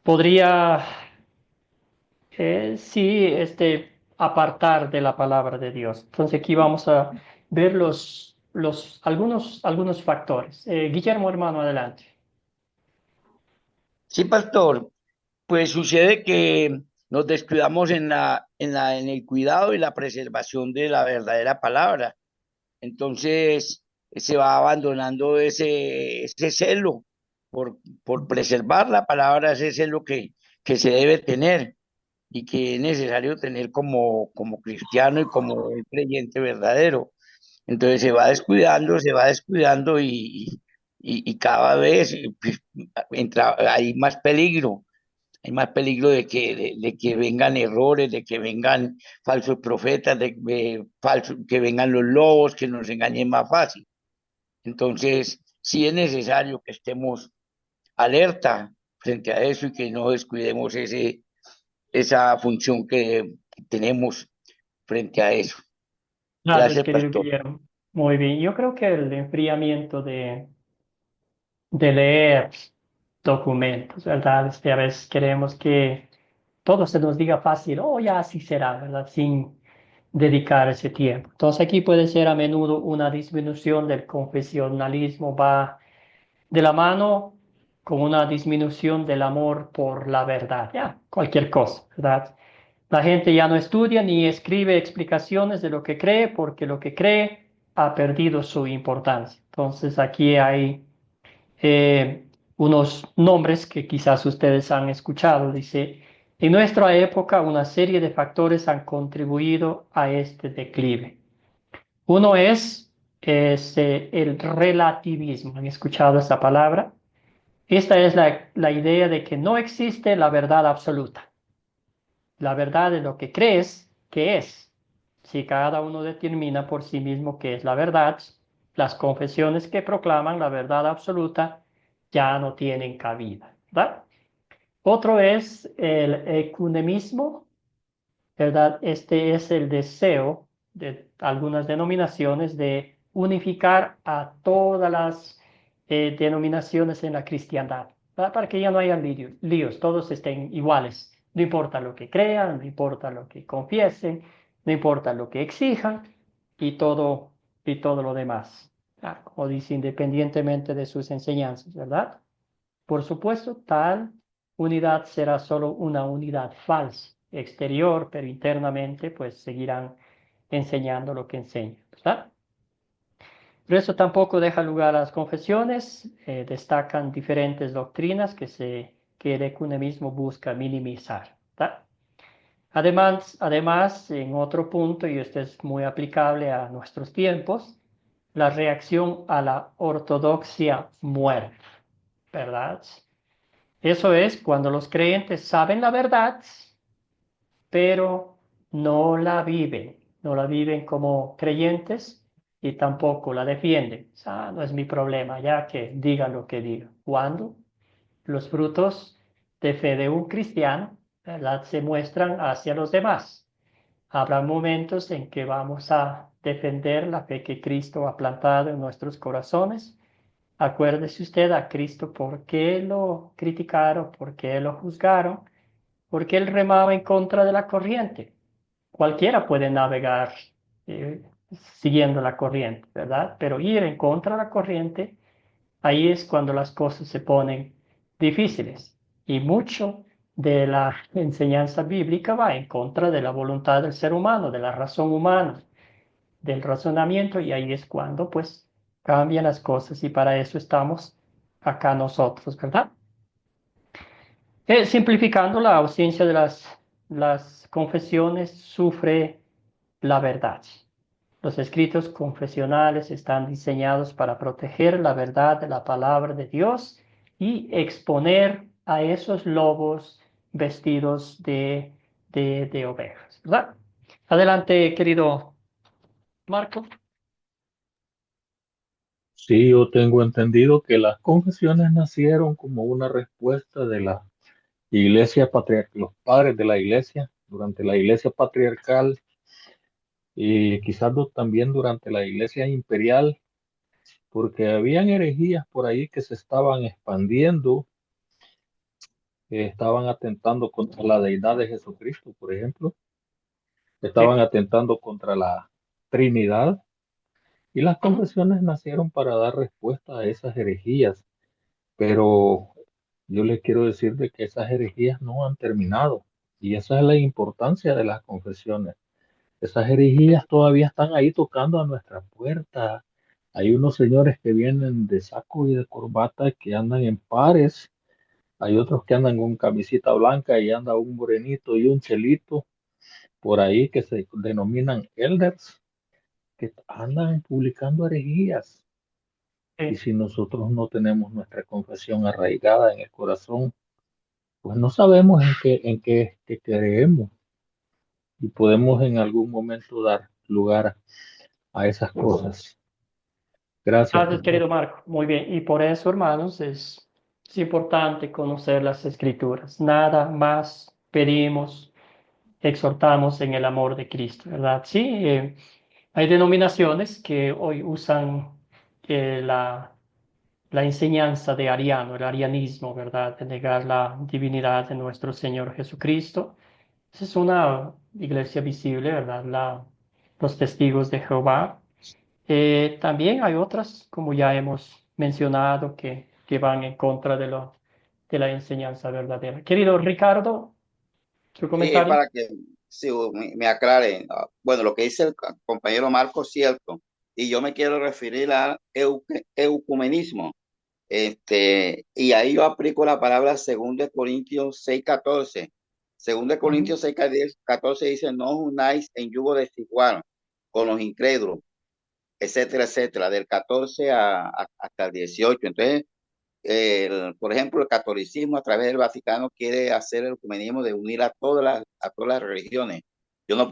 Podría, sí, apartar de la palabra de Dios. Entonces aquí vamos a ver algunos factores. Guillermo, hermano, adelante. Sí, pastor. Pues sucede que nos descuidamos en el cuidado y la preservación de la verdadera palabra. Entonces se va abandonando ese celo por preservar la palabra, ese es lo que se debe tener y que es necesario tener como cristiano y como un creyente verdadero. Entonces se va descuidando y cada vez pues, hay más peligro de que vengan errores, de que vengan falsos profetas, que vengan los lobos, que nos engañen más fácil. Entonces, sí es necesario que estemos alerta frente a eso y que no descuidemos esa función que tenemos frente a eso. Gracias, Gracias, querido pastor. Guillermo. Muy bien. Yo creo que el enfriamiento de leer documentos, ¿verdad? A veces queremos que todo se nos diga fácil, oh, ya así será, ¿verdad? Sin dedicar ese tiempo. Entonces aquí puede ser a menudo una disminución del confesionalismo, va de la mano con una disminución del amor por la verdad, ya, cualquier cosa, ¿verdad? La gente ya no estudia ni escribe explicaciones de lo que cree porque lo que cree ha perdido su importancia. Entonces aquí hay unos nombres que quizás ustedes han escuchado. Dice, en nuestra época una serie de factores han contribuido a este declive. Uno es el relativismo. ¿Han escuchado esa palabra? Esta es la idea de que no existe la verdad absoluta. La verdad es lo que crees que es. Si cada uno determina por sí mismo qué es la verdad, las confesiones que proclaman la verdad absoluta ya no tienen cabida, ¿verdad? Otro es el ecumenismo, ¿verdad? Este es el deseo de algunas denominaciones de unificar a todas las denominaciones en la cristiandad, ¿verdad? Para que ya no haya líos, todos estén iguales. No importa lo que crean, no importa lo que confiesen, no importa lo que exijan y todo lo demás. Como dice, independientemente de sus enseñanzas, ¿verdad? Por supuesto, tal unidad será solo una unidad falsa, exterior, pero internamente pues seguirán enseñando lo que enseñan, ¿verdad? Pero eso tampoco deja lugar a las confesiones, destacan diferentes doctrinas que el ecumenismo busca minimizar, ¿verdad? Además, en otro punto, y esto es muy aplicable a nuestros tiempos, la reacción a la ortodoxia muere, ¿verdad? Eso es cuando los creyentes saben la verdad, pero no la viven como creyentes y tampoco la defienden. No es mi problema, ya que diga lo que diga. Cuando los frutos de fe de un cristiano, ¿verdad?, se muestran hacia los demás. Habrá momentos en que vamos a defender la fe que Cristo ha plantado en nuestros corazones. Acuérdese usted a Cristo por qué lo criticaron, por qué lo juzgaron, porque él remaba en contra de la corriente. Cualquiera puede navegar eh, siguiendo la corriente, ¿verdad? Pero ir en contra de la corriente, ahí es cuando las cosas se ponen difíciles. Y mucho de la enseñanza bíblica va en contra de la voluntad del ser humano, de la razón humana, del razonamiento, y ahí es cuando pues cambian las cosas y para eso estamos acá nosotros, ¿verdad? Simplificando, la ausencia de las confesiones sufre la verdad. Los escritos confesionales están diseñados para proteger la verdad de la palabra de Dios y exponer a esos lobos vestidos de ovejas, ¿verdad? Adelante, querido Marco. Sí, yo tengo entendido que las confesiones nacieron como una respuesta de la iglesia patriarcal, los padres de la iglesia, durante la iglesia patriarcal y quizás también durante la iglesia imperial, porque habían herejías por ahí que se estaban expandiendo, estaban atentando contra la deidad de Jesucristo, por ejemplo, estaban Sí. atentando contra la Trinidad, y las Ujú. confesiones nacieron para dar respuesta a esas herejías, pero yo les quiero decir de que esas herejías no han terminado, y esa es la importancia de las confesiones. Esas herejías todavía están ahí tocando a nuestra puerta, Hay unos señores que vienen de saco y de corbata que andan en pares. Hay otros que andan con camiseta blanca y anda un morenito y un chelito por ahí que se denominan elders, que andan publicando herejías. Y Sí. si nosotros no tenemos nuestra confesión arraigada en el corazón, pues no sabemos qué creemos y podemos en algún momento dar lugar a esas cosas. Gracias, Gracias, pastor. querido Marco. Muy bien. Y por eso, hermanos, es importante conocer las Escrituras. Nada más pedimos, exhortamos en el amor de Cristo, ¿verdad? Sí, hay denominaciones que hoy usan la enseñanza de Ariano, el arianismo, ¿verdad? De negar la divinidad de nuestro Señor Jesucristo. Esa es una iglesia visible, ¿verdad? Los testigos de Jehová. También hay otras, como ya hemos mencionado, que van en contra de la enseñanza verdadera. Querido Ricardo, su Sí, comentario. para que sí, me aclare. Bueno, lo que dice el compañero Marco es cierto. Y yo me quiero referir al ecumenismo. Y ahí yo aplico la palabra 2 Corintios 6:14. 2 Ujú. Corintios 6:14 dice: no os unáis en yugo desigual con los incrédulos, etcétera, etcétera, del 14 hasta el 18. Entonces, por ejemplo, el catolicismo a través del Vaticano quiere hacer el ecumenismo de unir a todas las religiones. Sí. Yo no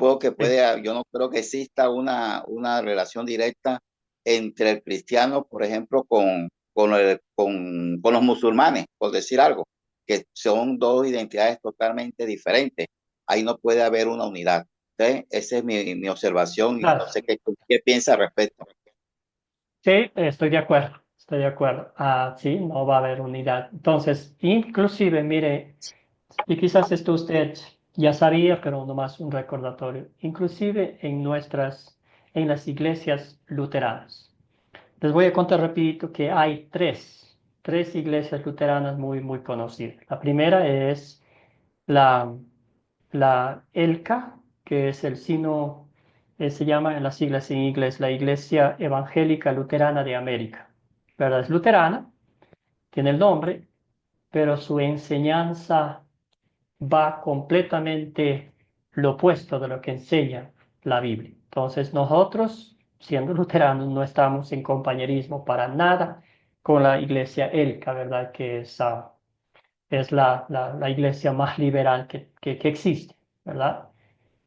creo que exista una relación directa entre el cristiano, por ejemplo, con los musulmanes, por decir algo, que son dos identidades totalmente diferentes. Ahí no puede haber una unidad. Entonces, esa es mi observación y no Gracias. sé qué piensa al respecto. Sí, estoy de acuerdo, estoy de acuerdo. Sí, no va a haber unidad. Entonces, inclusive, mire, y quizás esto usted ya sabía, pero nomás un recordatorio, inclusive en las iglesias luteranas. Les voy a contar rapidito que hay tres iglesias luteranas muy conocidas. La primera es la, la ELCA, que es el sino, se llama en las siglas en inglés la Iglesia Evangélica Luterana de América. ¿Verdad? Es luterana, tiene el nombre, pero su enseñanza va completamente lo opuesto de lo que enseña la Biblia. Entonces nosotros, siendo luteranos, no estamos en compañerismo para nada con la iglesia ELCA, ¿verdad? Que es la iglesia más liberal que existe, ¿verdad?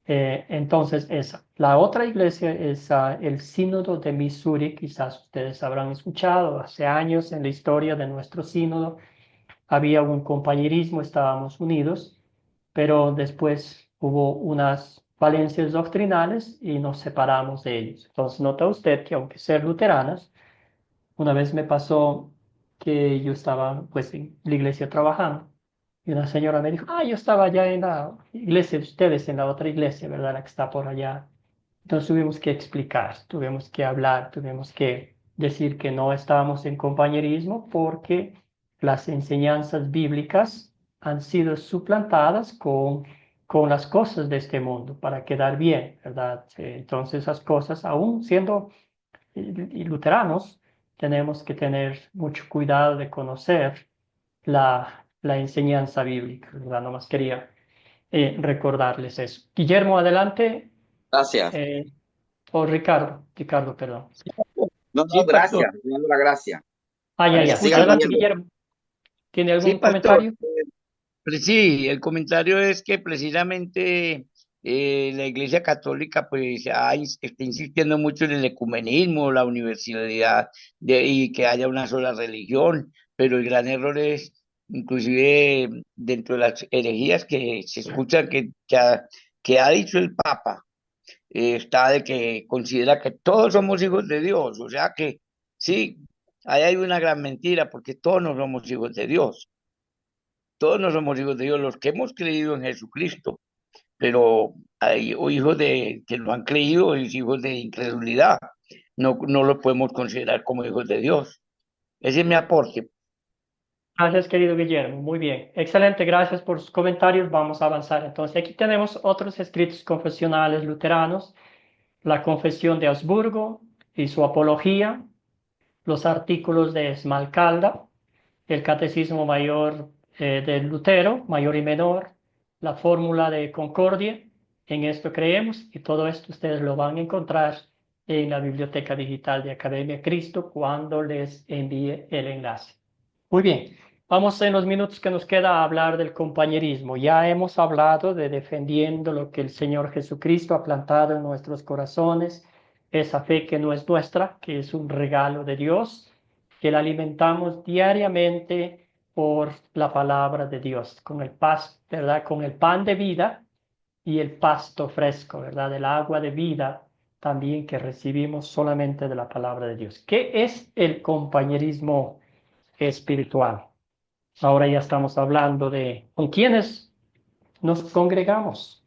Entonces, esa. La otra iglesia es el Sínodo de Missouri, quizás ustedes habrán escuchado, hace años en la historia de nuestro sínodo había un compañerismo, estábamos unidos, pero después hubo unas falencias doctrinales y nos separamos de ellos. Entonces, nota usted que aunque ser luteranas, una vez me pasó que yo estaba pues en la iglesia trabajando y una señora me dijo, yo estaba allá en la iglesia de ustedes, en la otra iglesia, ¿verdad? La que está por allá. Entonces tuvimos que explicar, tuvimos que hablar, tuvimos que decir que no estábamos en compañerismo porque las enseñanzas bíblicas han sido suplantadas con las cosas de este mundo para quedar bien, ¿verdad? Entonces esas cosas, aún siendo y luteranos, tenemos que tener mucho cuidado de conocer la enseñanza bíblica, ¿verdad? Nomás quería recordarles eso. Guillermo, adelante. Gracias. Eh, o Ricardo, perdón. No, Sí, no, pastor. gracias. Estoy dando la gracia. Ya, Para que ya. siga Escúcheme. Adelante, leyendo. Guillermo. ¿Tiene Sí, algún pastor. comentario? Sí, el comentario es que precisamente la Iglesia Católica pues está insistiendo mucho en el ecumenismo, la universalidad y que haya una sola religión, pero el gran error es inclusive dentro de las herejías que se escuchan que ha dicho el Papa, está de que considera que todos somos hijos de Dios, o sea que sí, ahí hay una gran mentira porque todos no somos hijos de Dios. Todos no somos hijos de Dios, los que hemos creído en Jesucristo, pero hay hijos que no han creído y hijos de incredulidad. No lo podemos considerar como hijos de Dios. Ese es mi aporte. Gracias, querido Guillermo. Muy bien. Excelente. Gracias por sus comentarios. Vamos a avanzar. Entonces, aquí tenemos otros escritos confesionales luteranos. La Confesión de Augsburgo y su apología. los artículos de Esmalcalda, el Catecismo Mayor de Lutero, mayor y menor, la fórmula de Concordia, en esto creemos, y todo esto ustedes lo van a encontrar en la biblioteca digital de Academia Cristo cuando les envíe el enlace. Muy bien, vamos en los minutos que nos queda a hablar del compañerismo. Ya hemos hablado de defendiendo lo que el Señor Jesucristo ha plantado en nuestros corazones, esa fe que no es nuestra, que es un regalo de Dios, que la alimentamos diariamente por la palabra de Dios, con el ¿verdad? Con el pan de vida y el pasto fresco, ¿verdad? El agua de vida también que recibimos solamente de la palabra de Dios. ¿Qué es el compañerismo espiritual? Ahora ya estamos hablando de con quiénes nos congregamos,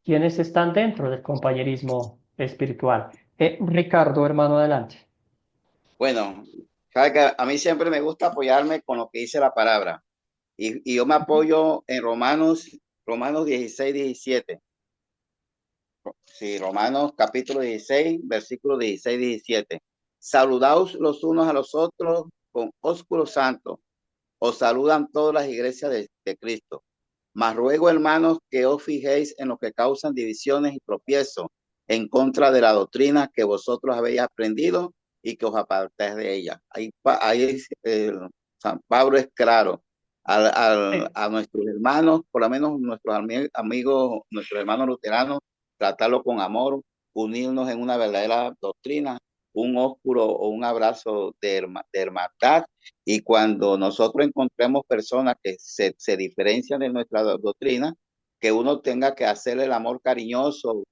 quiénes están dentro del compañerismo espiritual. Ricardo, hermano, adelante. Bueno, sabe que a mí siempre me gusta apoyarme con lo que dice la palabra. Y yo me apoyo en Romanos 16, 17. Sí, Romanos capítulo 16, versículos 16, 17. Saludaos los unos a los otros con ósculo santo. Os saludan todas las iglesias de Cristo. Mas ruego, hermanos, que os fijéis en lo que causan divisiones y tropiezos en contra de la doctrina que vosotros habéis aprendido y que os apartéis de ella. Ahí San Pablo es claro a nuestros hermanos, por lo menos nuestros amigos, nuestros hermanos luteranos, tratarlo con amor, unirnos en una verdadera doctrina, un ósculo o un abrazo de hermandad. Y cuando nosotros encontremos personas que se diferencian de nuestra doctrina, que uno tenga que hacerle el amor cariñoso,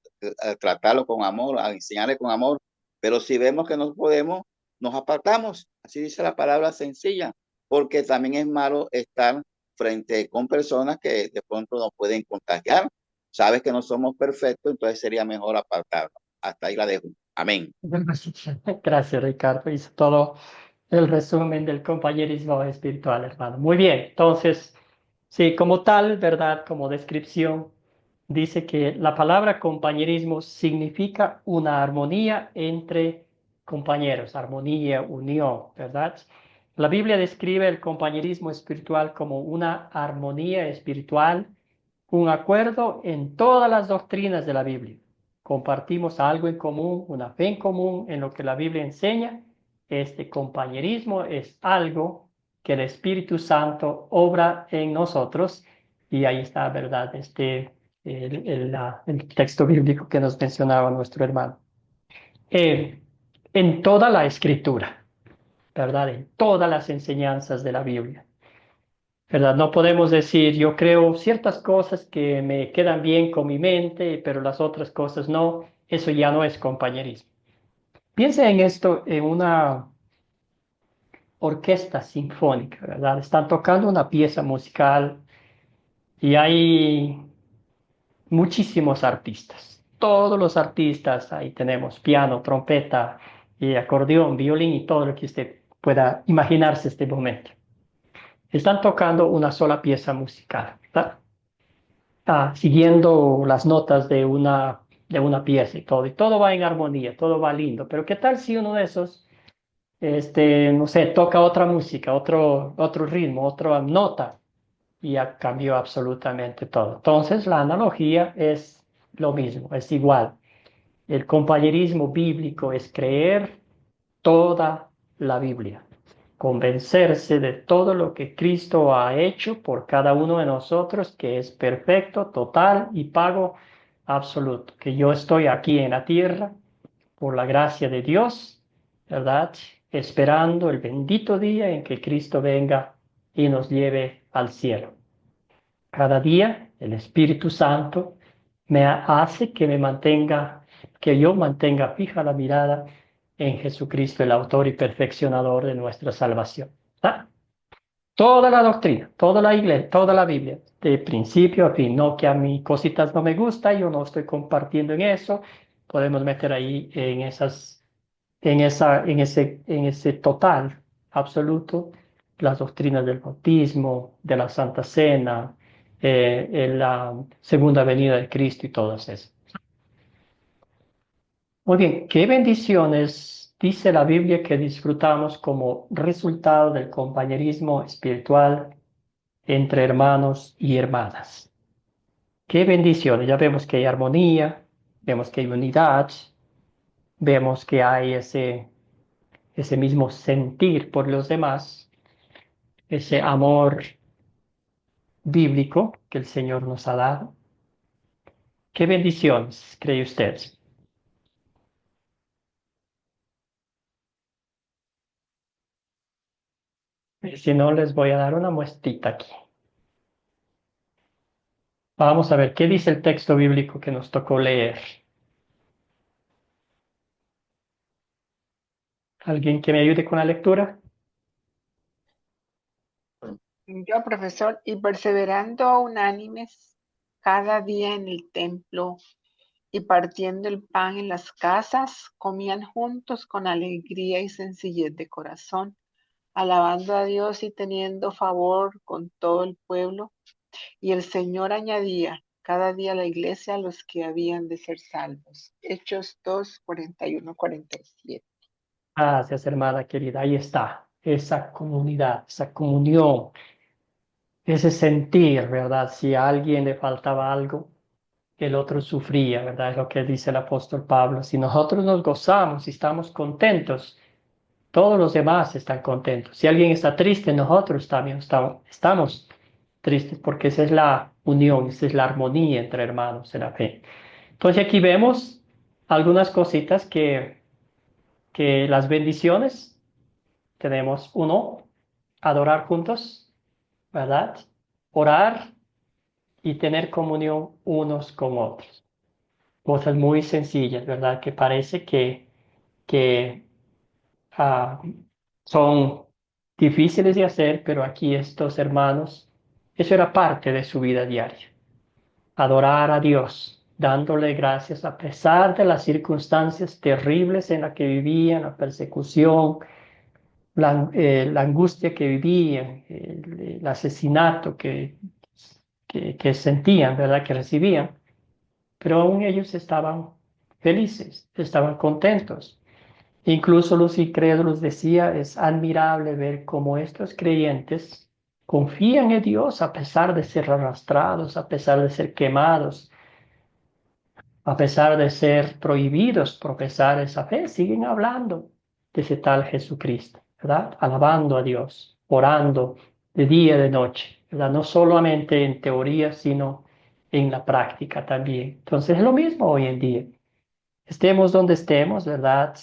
tratarlo con amor, enseñarle con amor. Pero si vemos que no podemos, nos apartamos. Así dice la palabra sencilla, porque también es malo estar frente con personas que de pronto nos pueden contagiar. Sabes que no somos perfectos, entonces sería mejor apartarnos. Hasta ahí la dejo. Amén. Gracias, Ricardo. Hizo todo el resumen del compañerismo espiritual, hermano. Muy bien, entonces, sí, como tal, ¿verdad? Como descripción, dice que la palabra compañerismo significa una armonía entre compañeros, armonía, unión, ¿verdad? La Biblia describe el compañerismo espiritual como una armonía espiritual, un acuerdo en todas las doctrinas de la Biblia. Compartimos algo en común, una fe en común en lo que la Biblia enseña. Este compañerismo es algo que el Espíritu Santo obra en nosotros y ahí está, ¿verdad? El texto bíblico que nos mencionaba nuestro hermano. En toda la escritura, ¿verdad? En todas las enseñanzas de la Biblia. ¿Verdad? No podemos decir, yo creo ciertas cosas que me quedan bien con mi mente, pero las otras cosas no. Eso ya no es compañerismo. Piensa en esto en una orquesta sinfónica, ¿verdad? Están tocando una pieza musical y hay muchísimos artistas. Todos los artistas, ahí tenemos piano, trompeta, y acordeón, violín y todo lo que usted pueda imaginarse este momento. Están tocando una sola pieza musical, ¿verdad? Siguiendo las notas de una pieza y todo va en armonía, todo va lindo. Pero ¿qué tal si uno de esos, no sé, toca otra música, otro ritmo, otra nota y ya cambió absolutamente todo? Entonces la analogía es lo mismo, es igual. El compañerismo bíblico es creer toda la Biblia, convencerse de todo lo que Cristo ha hecho por cada uno de nosotros, que es perfecto, total y pago absoluto, que yo estoy aquí en la tierra por la gracia de Dios, ¿verdad? Esperando el bendito día en que Cristo venga y nos lleve al cielo. Cada día el Espíritu Santo me hace que yo mantenga fija la mirada en Jesucristo, el autor y perfeccionador de nuestra salvación. ¿Está? Toda la doctrina, toda la iglesia, toda la Biblia, de principio a fin, no que a mí cositas no me gustan, yo no estoy compartiendo en eso, podemos meter ahí en ese total absoluto las doctrinas del bautismo, de la Santa Cena, en la segunda venida de Cristo y todas esas. Muy bien, qué bendiciones dice la Biblia que disfrutamos como resultado del compañerismo espiritual entre hermanos y hermanas. Qué bendiciones. Ya vemos que hay armonía, vemos que hay unidad, vemos que hay ese mismo sentir por los demás, ese amor bíblico que el Señor nos ha dado. Qué bendiciones, cree usted. Si no, les voy a dar una muestrita aquí. Vamos a ver qué dice el texto bíblico que nos tocó leer. ¿Alguien que me ayude con la lectura? Yo, profesor, y perseverando unánimes cada día en el templo y partiendo el pan en las casas, comían juntos con alegría y sencillez de corazón, alabando a Dios y teniendo favor con todo el pueblo. Y el Señor añadía cada día a la iglesia a los que habían de ser salvos. Hechos 2, 41, 47. Gracias, hermana querida. Ahí está. Esa comunidad, esa comunión, ese sentir, ¿verdad? Si a alguien le faltaba algo, el otro sufría, ¿verdad? Es lo que dice el apóstol Pablo. Si nosotros nos gozamos y estamos contentos, todos los demás están contentos. Si alguien está triste, nosotros también estamos tristes porque esa es la unión, esa es la armonía entre hermanos en la fe. Entonces aquí vemos algunas cositas que las bendiciones tenemos. Uno, adorar juntos, ¿verdad? Orar y tener comunión unos con otros. Cosas muy sencillas, ¿verdad? Que parece que ah, son difíciles de hacer, pero aquí estos hermanos, eso era parte de su vida diaria. Adorar a Dios, dándole gracias a pesar de las circunstancias terribles en las que vivían, la persecución, la angustia que vivían, el asesinato que sentían, ¿verdad? Que recibían. Pero aún ellos estaban felices, estaban contentos. Incluso los incrédulos decía, es admirable ver cómo estos creyentes confían en Dios a pesar de ser arrastrados, a pesar de ser quemados, a pesar de ser prohibidos profesar esa fe, siguen hablando de ese tal Jesucristo, ¿verdad? Alabando a Dios, orando de día y de noche, ¿verdad? No solamente en teoría, sino en la práctica también. Entonces es lo mismo hoy en día. Estemos donde estemos, ¿verdad?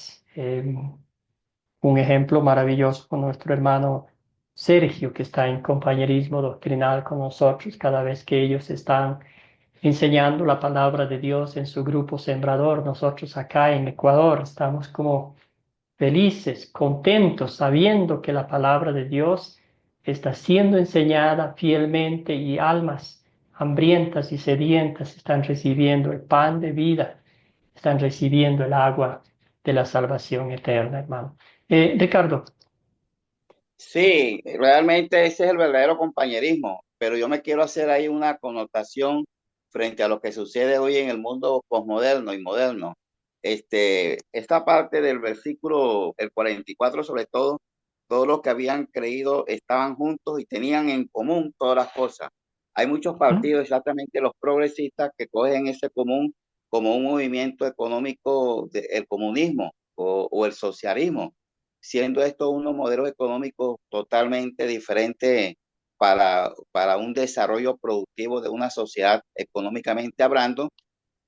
Un ejemplo maravilloso con nuestro hermano Sergio, que está en compañerismo doctrinal con nosotros cada vez que ellos están enseñando la palabra de Dios en su grupo sembrador. Nosotros acá en Ecuador estamos como felices, contentos, sabiendo que la palabra de Dios está siendo enseñada fielmente y almas hambrientas y sedientas están recibiendo el pan de vida, están recibiendo el agua de la salvación eterna, hermano. Ricardo. Sí, realmente ese es el verdadero compañerismo, pero yo me quiero hacer ahí una connotación frente a lo que sucede hoy en el mundo posmoderno y moderno. Esta parte del versículo, el 44 sobre todo, todos los que habían creído estaban juntos y tenían en común todas las cosas. Hay muchos partidos, exactamente los progresistas, que cogen ese común como un movimiento económico del comunismo o el socialismo, siendo esto unos modelos económicos totalmente diferentes para un desarrollo productivo de una sociedad económicamente hablando,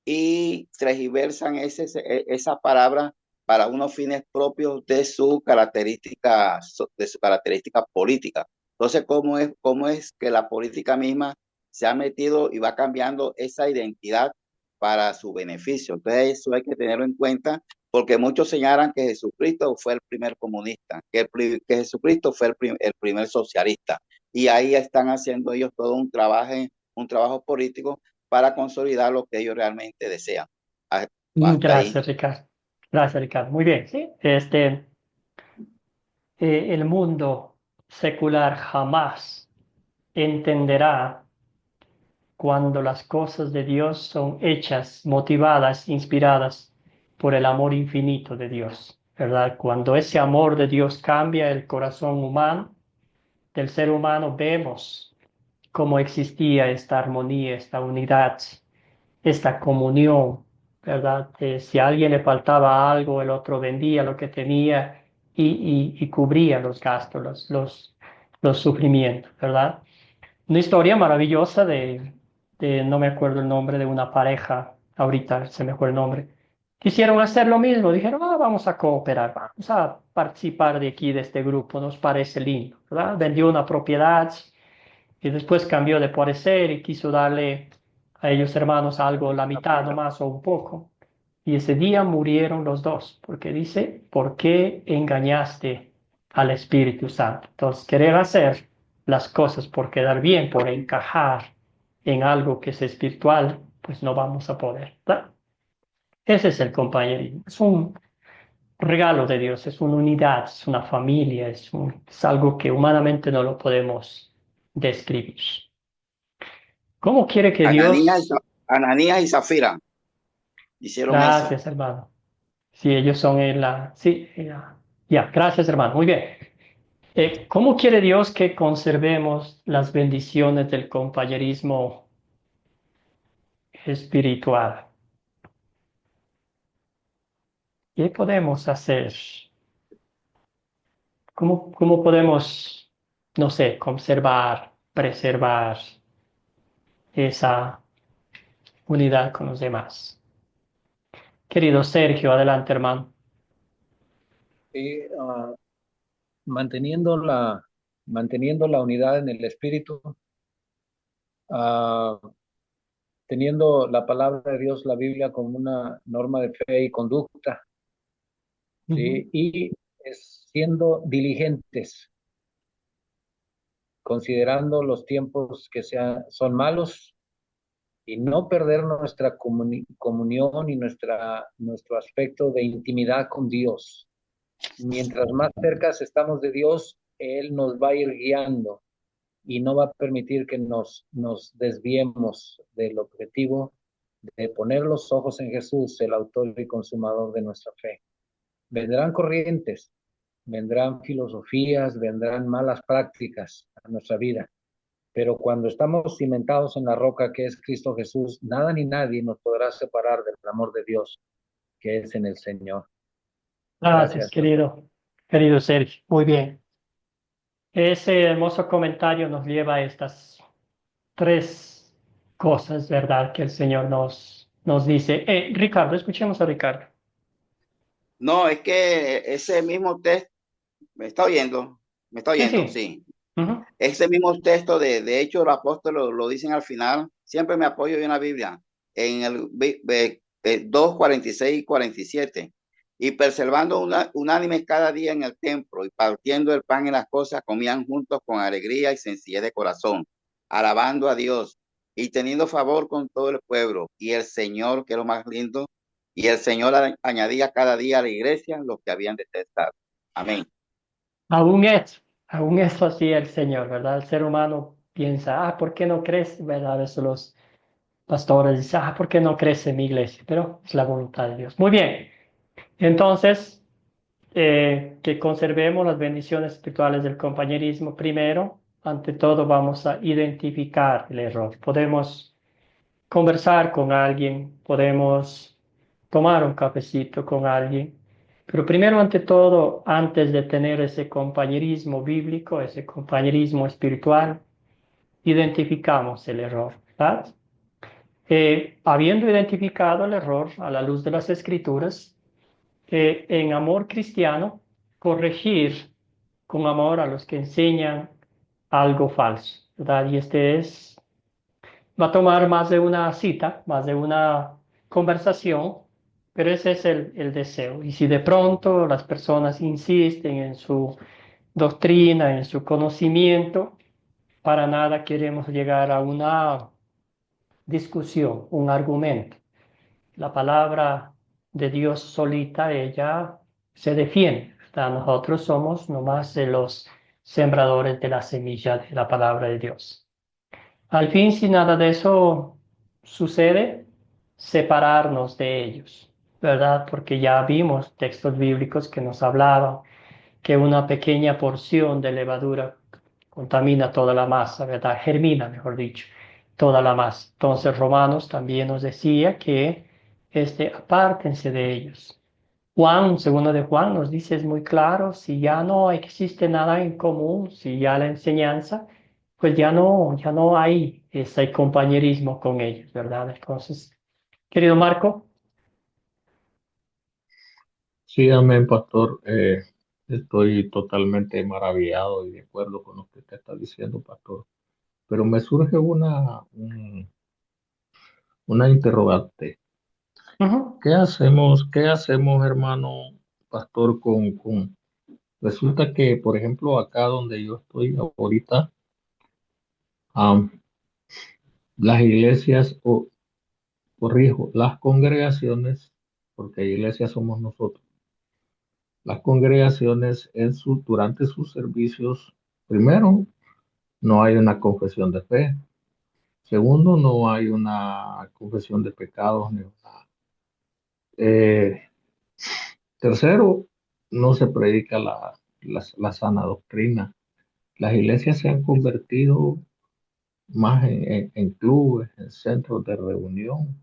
y transversan esa palabra para unos fines propios de su característica política. Entonces, cómo es que la política misma se ha metido y va cambiando esa identidad para su beneficio? Entonces, eso hay que tenerlo en cuenta, porque muchos señalan que Jesucristo fue el primer comunista, que Jesucristo fue el primer socialista, y ahí están haciendo ellos todo un trabajo político para consolidar lo que ellos realmente desean. Hasta Gracias, ahí. Ricardo. Gracias, Ricardo. Muy bien, sí. El mundo secular jamás entenderá cuando las cosas de Dios son hechas, motivadas, inspiradas por el amor infinito de Dios. ¿verdad? Cuando ese amor de Dios cambia el corazón humano, del ser humano, vemos cómo existía esta armonía, esta unidad, esta comunión, ¿verdad? Si a alguien le faltaba algo, el otro vendía lo que tenía y cubría los gastos, los sufrimientos, ¿verdad? Una historia maravillosa no me acuerdo el nombre de una pareja, ahorita se me fue el nombre. Quisieron hacer lo mismo, dijeron, vamos a cooperar, vamos a participar de aquí, de este grupo, nos parece lindo, ¿verdad? Vendió una propiedad y después cambió de parecer y quiso darle a ellos hermanos algo, la mitad nomás o un poco. Y ese día murieron los dos, porque dice, ¿por qué engañaste al Espíritu Santo? Entonces, querer hacer las cosas por quedar bien, por encajar en algo que es espiritual, pues no vamos a poder, ¿verdad? Ese es el compañerismo. Es un regalo de Dios, es una unidad, es una familia, es algo que humanamente no lo podemos describir. ¿Cómo quiere que Dios? Ananías y Zafira hicieron eso. Gracias, hermano. Sí, ellos son en la... Sí, ya, gracias, hermano. Muy bien. ¿Cómo quiere Dios que conservemos las bendiciones del compañerismo espiritual? ¿Qué podemos hacer? ¿Cómo podemos, no sé, conservar, preservar esa unidad con los demás? Querido Sergio, adelante, hermano. Y, manteniendo la unidad en el espíritu, ah, teniendo la palabra de Dios, la Biblia, como una norma de fe y conducta, ¿sí? Y siendo diligentes, considerando los tiempos que son malos y no perder nuestra comunión y nuestro aspecto de intimidad con Dios. Mientras más cerca estamos de Dios, Él nos va a ir guiando y no va a permitir que nos desviemos del objetivo de poner los ojos en Jesús, el autor y consumador de nuestra fe. Vendrán corrientes, vendrán filosofías, vendrán malas prácticas a nuestra vida, pero cuando estamos cimentados en la roca que es Cristo Jesús, nada ni nadie nos podrá separar del amor de Dios que es en el Señor. Gracias, querido Sergio. Muy bien. Ese hermoso comentario nos lleva a estas tres cosas, ¿verdad? Que el Señor nos dice. Ricardo, escuchemos a Ricardo. No, es que ese mismo texto, ¿me está oyendo? ¿Me está oyendo? Sí. Uh-huh. Ese mismo texto, de hecho, los apóstoles lo dicen al final, siempre me apoyo en la Biblia, en el 2, 46 y 47. Y preservando unánimes cada día en el templo y partiendo el pan en las cosas, comían juntos con alegría y sencillez de corazón, alabando a Dios y teniendo favor con todo el pueblo. Y el Señor, que es lo más lindo, y el Señor añadía cada día a la iglesia los que habían de ser salvos. Amén. Aún eso hacía el Señor, ¿verdad? El ser humano piensa, ¿por qué no crece? ¿Verdad? A veces los pastores dicen, ¿por qué no crece mi iglesia? Pero es la voluntad de Dios. Muy bien. Entonces, que conservemos las bendiciones espirituales del compañerismo. Primero, ante todo, vamos a identificar el error. Podemos conversar con alguien, podemos tomar un cafecito con alguien, pero primero, ante todo, antes de tener ese compañerismo bíblico, ese compañerismo espiritual, identificamos el error, ¿verdad? Habiendo identificado el error a la luz de las Escrituras, en amor cristiano, corregir con amor a los que enseñan algo falso, ¿verdad? Y va a tomar más de una cita, más de una conversación, pero ese es el deseo. Y si de pronto las personas insisten en su doctrina, en su conocimiento, para nada queremos llegar a una discusión, un argumento. La palabra de Dios solita, ella se defiende, ¿verdad? Nosotros somos nomás de los sembradores de la semilla de la palabra de Dios. Al fin, si nada de eso sucede, separarnos de ellos. ¿verdad? Porque ya vimos textos bíblicos que nos hablaban que una pequeña porción de levadura contamina toda la masa, ¿verdad? Germina, mejor dicho, toda la masa. Entonces Romanos también nos decía que apártense de ellos. Juan, segundo de Juan, nos dice es muy claro, si ya no existe nada en común, si ya la enseñanza, pues ya no hay ese compañerismo con ellos, ¿verdad? Entonces, querido Marco. Sí, amén, pastor. Estoy totalmente maravillado y de acuerdo con lo que usted está diciendo, pastor. Pero me surge una interrogante. Ujú, Qué hacemos, hermano pastor, resulta que, por ejemplo, acá donde yo estoy ahorita, am, las iglesias, o corrijo, las congregaciones, porque iglesias somos nosotros, las congregaciones durante sus servicios, primero, no hay una confesión de fe. Segundo, no hay una confesión de pecados. Eh, Tercero, no se predica la sana doctrina. Las iglesias se han convertido más en clubes, en centros de reunión,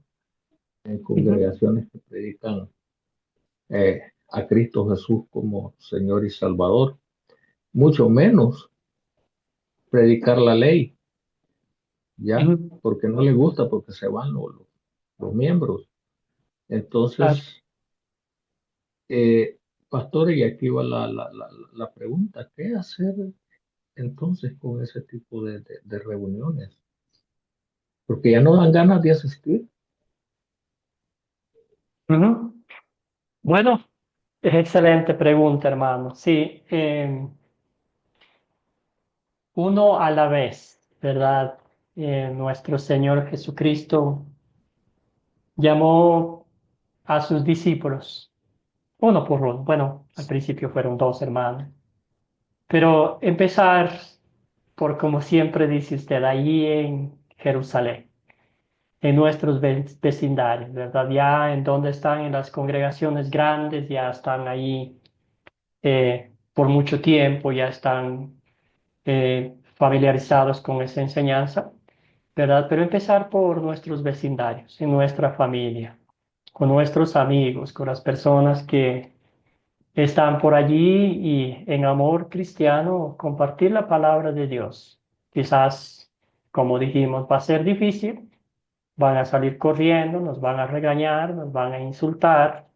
en ujú, congregaciones que predican a Cristo Jesús como Señor y Salvador. Mucho menos predicar la ley, ¿ya? ujú. Porque no le gusta, porque se van los miembros. Claro. Entonces, pastor, y aquí va la pregunta, ¿qué hacer entonces con ese tipo de reuniones? Porque ya no dan ganas de asistir. Ujú. Bueno, es excelente pregunta, hermano. Sí, uno a la vez, ¿verdad? Nuestro Señor Jesucristo llamó a sus discípulos, uno por uno. Bueno, al principio fueron dos hermanos, pero empezar por, como siempre dice usted, allí en Jerusalén, en nuestros vecindarios, ¿verdad? Ya en donde están en las congregaciones grandes, ya están ahí por mucho tiempo, ya están familiarizados con esa enseñanza, ¿verdad? Pero empezar por nuestros vecindarios, en nuestra familia, con nuestros amigos, con las personas que están por allí y en amor cristiano compartir la palabra de Dios. Quizás, como dijimos, va a ser difícil, van a salir corriendo, nos van a regañar, nos van a insultar,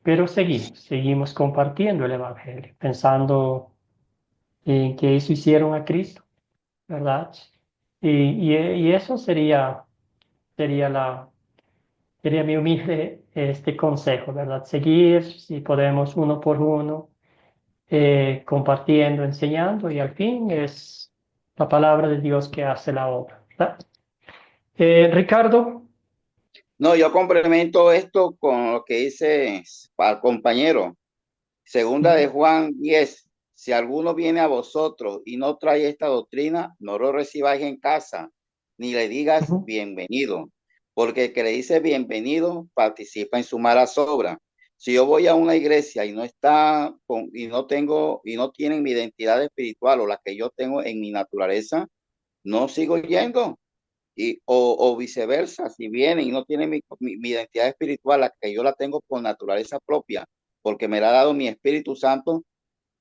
pero seguimos compartiendo el Evangelio, pensando en que eso hicieron a Cristo, ¿verdad? Y eso sería sería mi humilde consejo, ¿verdad? Seguir, si podemos, uno por uno, compartiendo, enseñando, y al fin es la palabra de Dios que hace la obra, ¿verdad? Ricardo. No, yo complemento esto con lo que dice al compañero. Segunda de Juan 10. Si alguno viene a vosotros y no trae esta doctrina, no lo recibáis en casa, ni le digas Ujú, bienvenido, porque el que le dice bienvenido participa en su mala obra. Si yo voy a una iglesia y no está y no tengo y no tienen mi identidad espiritual o la que yo tengo en mi naturaleza, no sigo yendo. O viceversa, si vienen y no tienen mi identidad espiritual, la que yo la tengo por naturaleza propia, porque me la ha dado mi Espíritu Santo,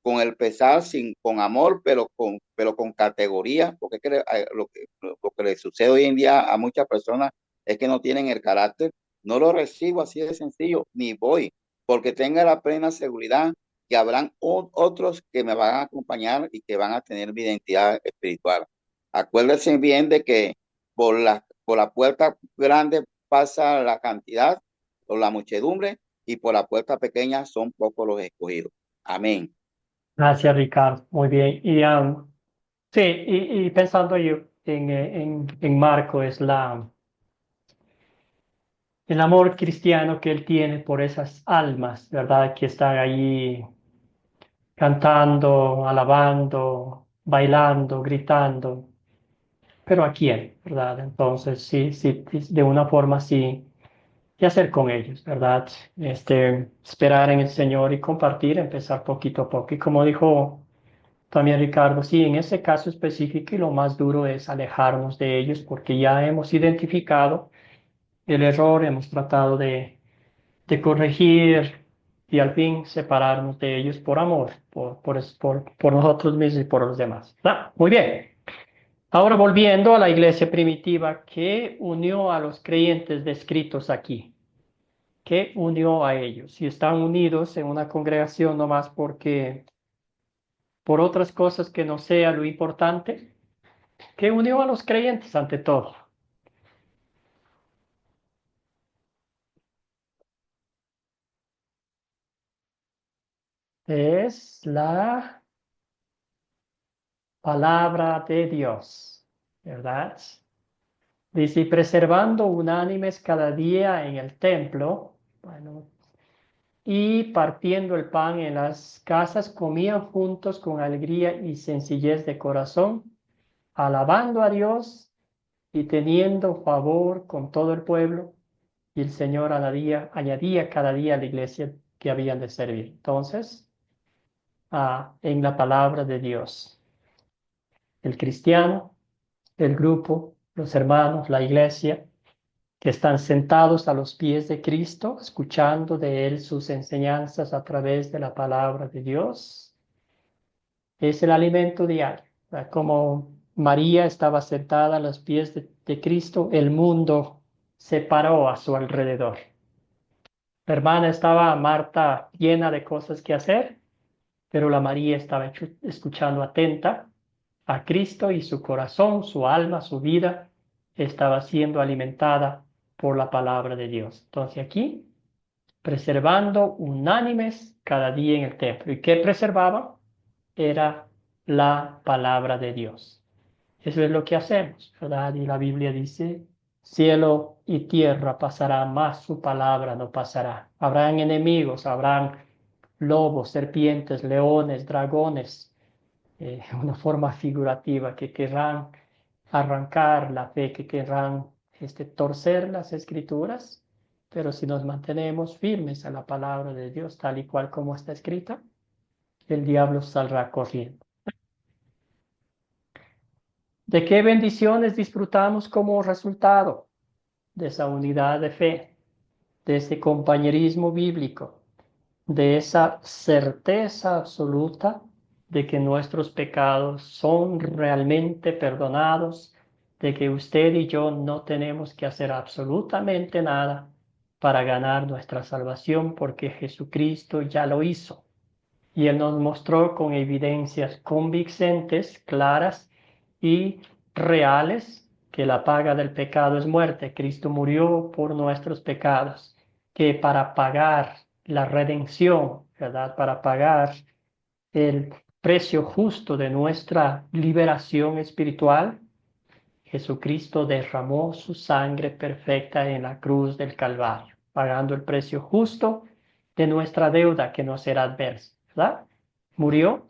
con el pesar, con amor, pero con categoría, porque es que lo que le sucede hoy en día a muchas personas es que no tienen el carácter. No lo recibo así de sencillo, ni voy, porque tenga la plena seguridad que habrán otros que me van a acompañar y que van a tener mi identidad espiritual. Acuérdense bien de que por la puerta grande pasa la cantidad o la muchedumbre, y por la puerta pequeña son pocos los escogidos. Amén. Gracias, Ricardo. Muy bien. Sí, y pensando yo en Marco, es el amor cristiano que él tiene por esas almas, ¿verdad? Que están ahí cantando, alabando, bailando, gritando. Pero ¿a quién, verdad? Entonces, sí, sí, de una forma sí, qué hacer con ellos, ¿verdad? Esperar en el Señor y compartir, empezar poquito a poco. Y como dijo también Ricardo, sí, en ese caso específico y lo más duro es alejarnos de ellos porque ya hemos identificado el error, hemos tratado de corregir y al fin separarnos de ellos por amor, por nosotros mismos y por los demás. Ah, muy bien. Ahora volviendo a la iglesia primitiva, ¿qué unió a los creyentes descritos aquí? ¿Qué unió a ellos? Si están unidos en una congregación nomás porque por otras cosas que no sea lo importante, ¿qué unió a los creyentes ante todo? Es la palabra de Dios, ¿verdad? Dice, "Y preservando unánimes cada día en el templo, bueno, y partiendo el pan en las casas, comían juntos con alegría y sencillez de corazón, alabando a Dios y teniendo favor con todo el pueblo, y el Señor añadía cada día a la iglesia que habían de servir." Entonces, en la palabra de Dios, el cristiano, el grupo, los hermanos, la iglesia, que están sentados a los pies de Cristo, escuchando de Él sus enseñanzas a través de la palabra de Dios, es el alimento diario. Como María estaba sentada a los pies de Cristo, el mundo se paró a su alrededor. La hermana estaba, Marta, llena de cosas que hacer, pero la María estaba escuchando atenta a Cristo y su corazón, su alma, su vida estaba siendo alimentada por la palabra de Dios. Entonces aquí, preservando unánimes cada día en el templo. ¿Y qué preservaban? Era la palabra de Dios. Eso es lo que hacemos, ¿verdad? Y la Biblia dice, cielo y tierra pasará, mas su palabra no pasará. Habrán enemigos, habrán lobos, serpientes, leones, dragones, una forma figurativa que querrán arrancar la fe, que querrán torcer las escrituras, pero si nos mantenemos firmes a la palabra de Dios tal y cual como está escrita, el diablo saldrá corriendo. ¿De qué bendiciones disfrutamos como resultado de esa unidad de fe, de ese compañerismo bíblico, de esa certeza absoluta de que nuestros pecados son realmente perdonados, de que usted y yo no tenemos que hacer absolutamente nada para ganar nuestra salvación porque Jesucristo ya lo hizo? Y Él nos mostró con evidencias convincentes, claras y reales que la paga del pecado es muerte. Cristo murió por nuestros pecados, que para pagar la redención, ¿verdad? Para pagar el precio justo de nuestra liberación espiritual, Jesucristo derramó su sangre perfecta en la cruz del Calvario, pagando el precio justo de nuestra deuda que nos era adversa, ¿verdad? Murió,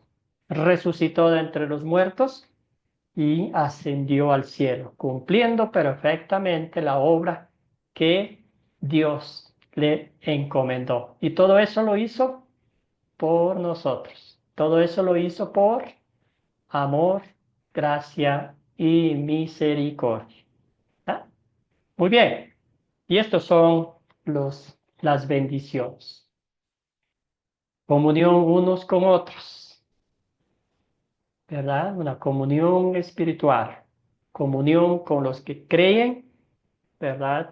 resucitó de entre los muertos y ascendió al cielo, cumpliendo perfectamente la obra que Dios le encomendó. Y todo eso lo hizo por nosotros. Todo eso lo hizo por amor, gracia y misericordia. ¿Ah? Muy bien. Y estos son las bendiciones. Comunión unos con otros, ¿verdad? Una comunión espiritual. Comunión con los que creen, ¿verdad?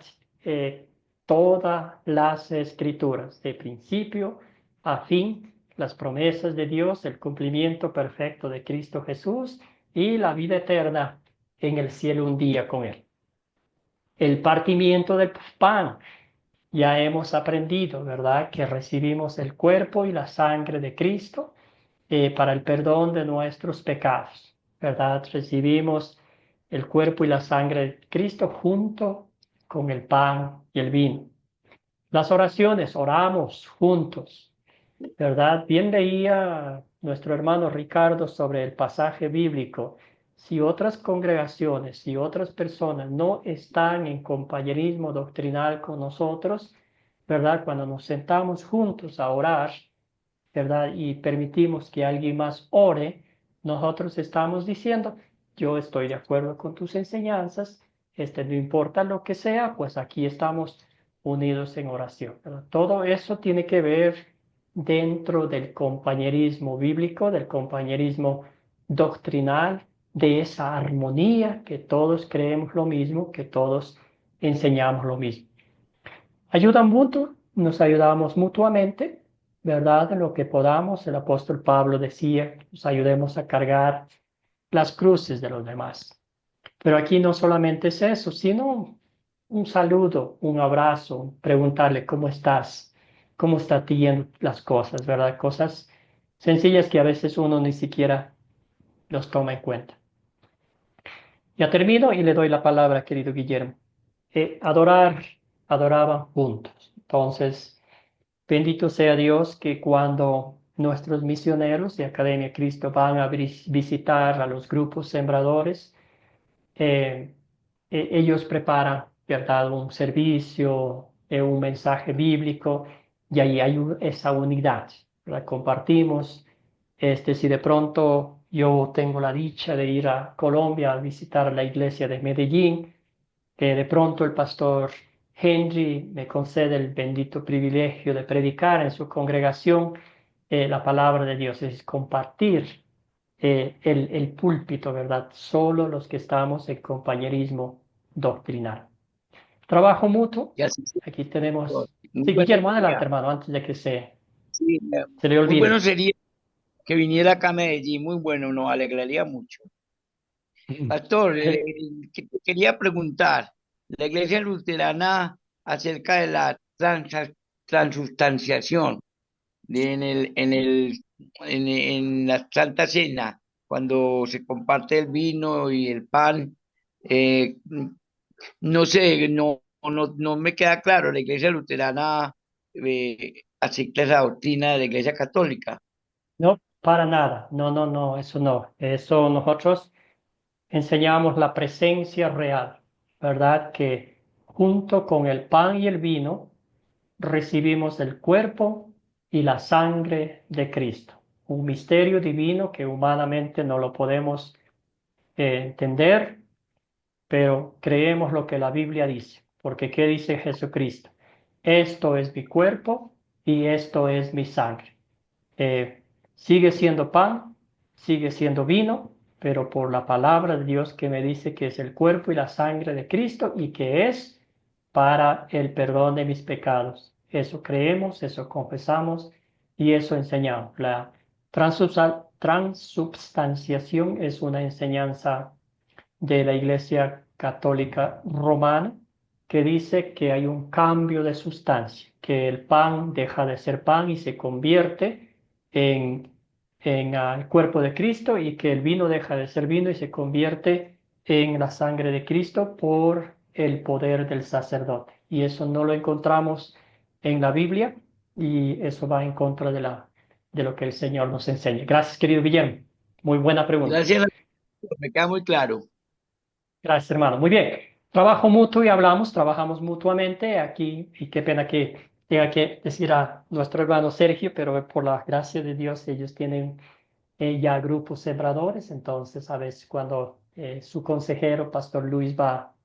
Todas las escrituras, de principio a fin, las promesas de Dios, el cumplimiento perfecto de Cristo Jesús y la vida eterna en el cielo un día con Él. El partimiento del pan, ya hemos aprendido, ¿verdad? Que recibimos el cuerpo y la sangre de Cristo para el perdón de nuestros pecados, ¿verdad? Recibimos el cuerpo y la sangre de Cristo junto con el pan y el vino. Las oraciones, oramos juntos, ¿verdad? Bien leía nuestro hermano Ricardo sobre el pasaje bíblico si otras congregaciones, si otras personas no están en compañerismo doctrinal con nosotros, ¿verdad? Cuando nos sentamos juntos a orar, ¿verdad? Y permitimos que alguien más ore, nosotros estamos diciendo, yo estoy de acuerdo con tus enseñanzas, no importa lo que sea, pues aquí estamos unidos en oración, ¿verdad? Todo eso tiene que ver dentro del compañerismo bíblico, del compañerismo doctrinal, de esa armonía que todos creemos lo mismo, que todos enseñamos lo mismo. Ayuda mutuo, nos ayudamos mutuamente, ¿verdad? En lo que podamos, el apóstol Pablo decía, nos ayudemos a cargar las cruces de los demás. Pero aquí no solamente es eso, sino un saludo, un abrazo, preguntarle cómo está yendo las cosas, ¿verdad? Cosas sencillas que a veces uno ni siquiera los toma en cuenta. Ya termino y le doy la palabra, querido Guillermo. Adoraban juntos. Entonces, bendito sea Dios que cuando nuestros misioneros de Academia Cristo van a visitar a los grupos sembradores, eh, ellos preparan, ¿verdad? Un servicio, un mensaje bíblico, y ahí hay esa unidad, ¿verdad? Compartimos. Si de pronto yo tengo la dicha de ir a Colombia a visitar la iglesia de Medellín, que de pronto el pastor Henry me concede el bendito privilegio de predicar en su congregación la palabra de Dios, es compartir el púlpito, ¿verdad? Solo los que estamos en compañerismo doctrinal. Trabajo mutuo. Y así Aquí tenemos. muy Sí, bueno Guillermo, adelante, sería, hermano, antes de que sí, se le muy bueno olvide. sería que viniera acá a Medellín, muy bueno, nos alegraría mucho. Pastor, quería preguntar, la Iglesia Luterana acerca de la transubstanciación en la Santa Cena, cuando se comparte el vino y el pan, eh, no sé, no me queda claro, la Iglesia Luterana acepta esa doctrina de la Iglesia Católica. No, para nada. No, no, no, eso no. Eso nosotros enseñamos la presencia real, ¿verdad? Que junto con el pan y el vino recibimos el cuerpo y la sangre de Cristo. Un misterio divino que humanamente no lo podemos entender, pero creemos lo que la Biblia dice. Porque ¿qué dice Jesucristo? Esto es mi cuerpo y esto es mi sangre. Sigue siendo pan, sigue siendo vino, pero por la palabra de Dios que me dice que es el cuerpo y la sangre de Cristo y que es para el perdón de mis pecados. Eso creemos, eso confesamos y eso enseñamos. La transubstanciación es una enseñanza de la Iglesia Católica Romana que dice que hay un cambio de sustancia, que el pan deja de ser pan y se convierte en el cuerpo de Cristo y que el vino deja de ser vino y se convierte en la sangre de Cristo por el poder del sacerdote. Y eso no lo encontramos en la Biblia y eso va en contra de lo que el Señor nos enseña. Gracias, querido Guillermo. Muy buena pregunta. Gracias, me queda muy claro. Gracias, hermano. Muy bien. Trabajo mutuo y trabajamos mutuamente aquí y qué pena que tenga que decir a nuestro hermano Sergio, pero por la gracia de Dios ellos tienen ya grupos sembradores, entonces a veces cuando su consejero, Pastor Luis, va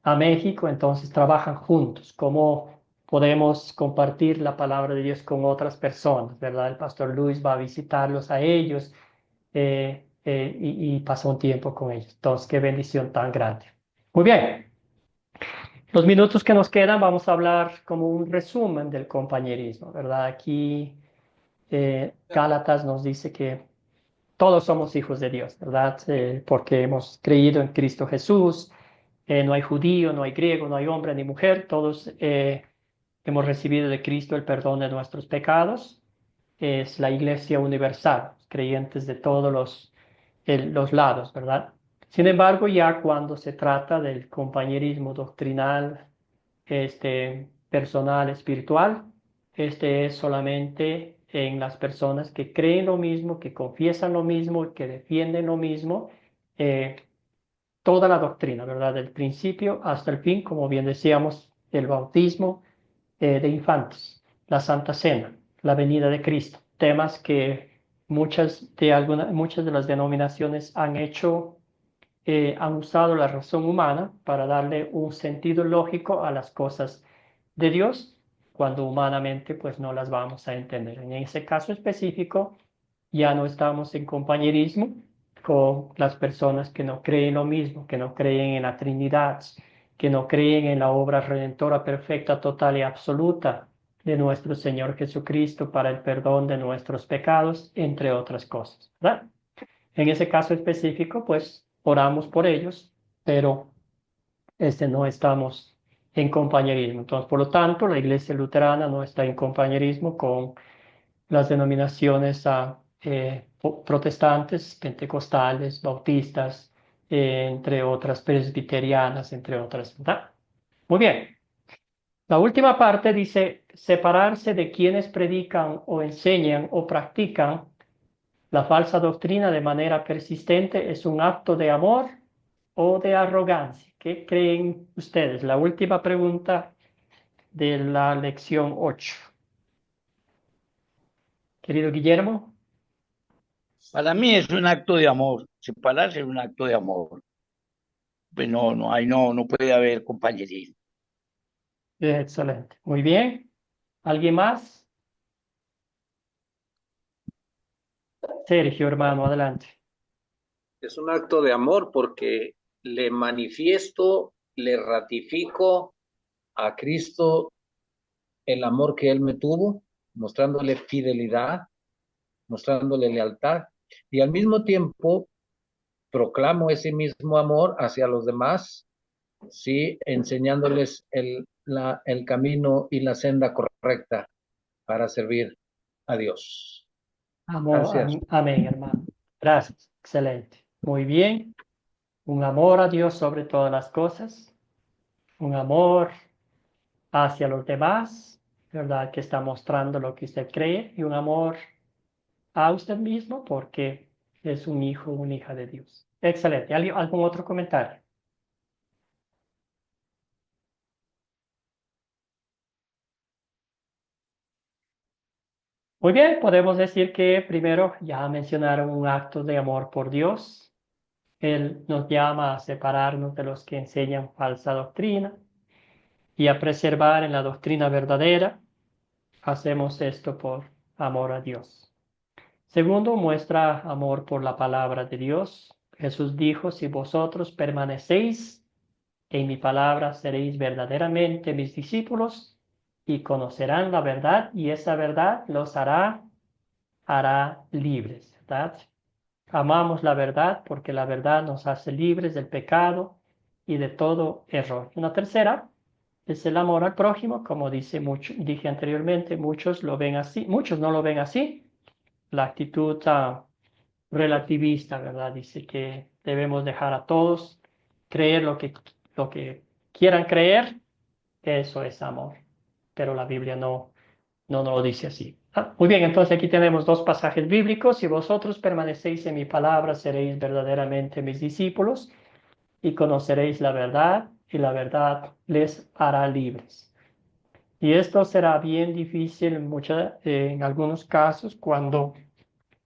a México, entonces trabajan juntos. ¿Cómo podemos compartir la palabra de Dios con otras personas, verdad? El Pastor Luis va a visitarlos a ellos y pasa un tiempo con ellos. Entonces, qué bendición tan grande. Muy bien. Los minutos que nos quedan vamos a hablar como un resumen del compañerismo, ¿verdad? Aquí Gálatas nos dice que todos somos hijos de Dios, ¿verdad? Porque hemos creído en Cristo Jesús. No hay judío, no hay griego, no hay hombre ni mujer. Todos hemos recibido de Cristo el perdón de nuestros pecados. Es la iglesia universal, creyentes de todos los lados, ¿verdad? Sin embargo, ya cuando se trata del compañerismo doctrinal, personal, espiritual, es solamente en las personas que creen lo mismo, que confiesan lo mismo, que defienden lo mismo toda la doctrina, ¿verdad? Del principio hasta el fin, como bien decíamos, el bautismo de infantes, la Santa Cena, la venida de Cristo, temas que muchas de las denominaciones han hecho, han usado la razón humana para darle un sentido lógico a las cosas de Dios, cuando humanamente pues no las vamos a entender. En ese caso específico, ya no estamos en compañerismo con las personas que no creen lo mismo, que no creen en la Trinidad, que no creen en la obra redentora perfecta, total y absoluta de nuestro Señor Jesucristo para el perdón de nuestros pecados, entre otras cosas, ¿verdad? En ese caso específico, pues oramos por ellos, pero no estamos en compañerismo. Entonces, por lo tanto, la Iglesia Luterana no está en compañerismo con las denominaciones protestantes, pentecostales, bautistas, entre otras, presbiterianas, entre otras, ¿verdad? Muy bien. La última parte dice separarse de quienes predican o enseñan o practican la falsa doctrina de manera persistente es un acto de amor o de arrogancia. ¿Qué creen ustedes? La última pregunta de la lección 8. Querido Guillermo. Para mí es un acto de amor. Separarse es un acto de amor. Pues ahí no puede haber compañerismo. Excelente. Muy bien. ¿Alguien más? Sergio, hermano, adelante. Es un acto de amor porque le manifiesto, le ratifico a Cristo el amor que Él me tuvo, mostrándole fidelidad, mostrándole lealtad, y al mismo tiempo proclamo ese mismo amor hacia los demás, sí, enseñándoles el camino y la senda correcta para servir a Dios. Gracias. Amén, hermano. Gracias. Excelente. Muy bien. Un amor a Dios sobre todas las cosas. Un amor hacia los demás, ¿verdad? Que está mostrando lo que usted cree. Y un amor a usted mismo porque es un hijo, una hija de Dios. Excelente. ¿Algún otro comentario? Muy bien, podemos decir que primero ya mencionaron un acto de amor por Dios. Él nos llama a separarnos de los que enseñan falsa doctrina y a preservar en la doctrina verdadera. Hacemos esto por amor a Dios. Segundo, muestra amor por la palabra de Dios. Jesús dijo, si vosotros permanecéis en mi palabra, seréis verdaderamente mis discípulos y conocerán la verdad y esa verdad los hará libres, ¿verdad? Amamos la verdad porque la verdad nos hace libres del pecado y de todo error. Una tercera es el amor al prójimo, como dije anteriormente, muchos lo ven así, muchos no lo ven así. La actitud relativista, ¿verdad? Dice que debemos dejar a todos creer lo que quieran creer, eso es amor. Pero la Biblia no lo dice así. Muy bien, entonces aquí tenemos dos pasajes bíblicos. Si vosotros permanecéis en mi palabra, seréis verdaderamente mis discípulos y conoceréis la verdad y la verdad les hará libres. Y esto será bien difícil en algunos casos cuando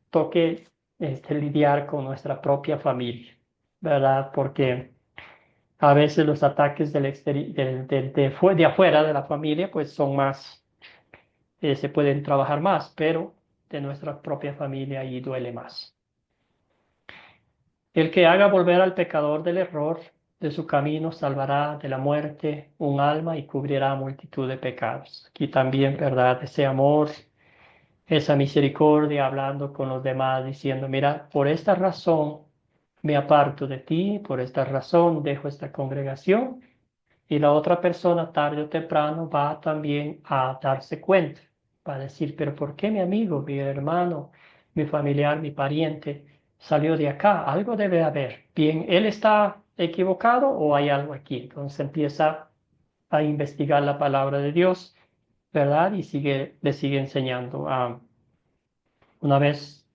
toque lidiar con nuestra propia familia, ¿verdad? Porque a veces los ataques de afuera de la familia pues son más, se pueden trabajar más, pero de nuestra propia familia ahí duele más. El que haga volver al pecador del error de su camino salvará de la muerte un alma y cubrirá multitud de pecados. Aquí también, ¿verdad? Ese amor, esa misericordia, hablando con los demás, diciendo, mira, por esta razón me aparto de ti, por esta razón dejo esta congregación, y la otra persona tarde o temprano va también a darse cuenta, va a decir, pero ¿por qué mi amigo, mi hermano, mi familiar, mi pariente salió de acá? Algo debe haber. Bien, ¿él está equivocado o hay algo aquí? Entonces empieza a investigar la palabra de Dios, ¿verdad? Y le sigue enseñando. Una vez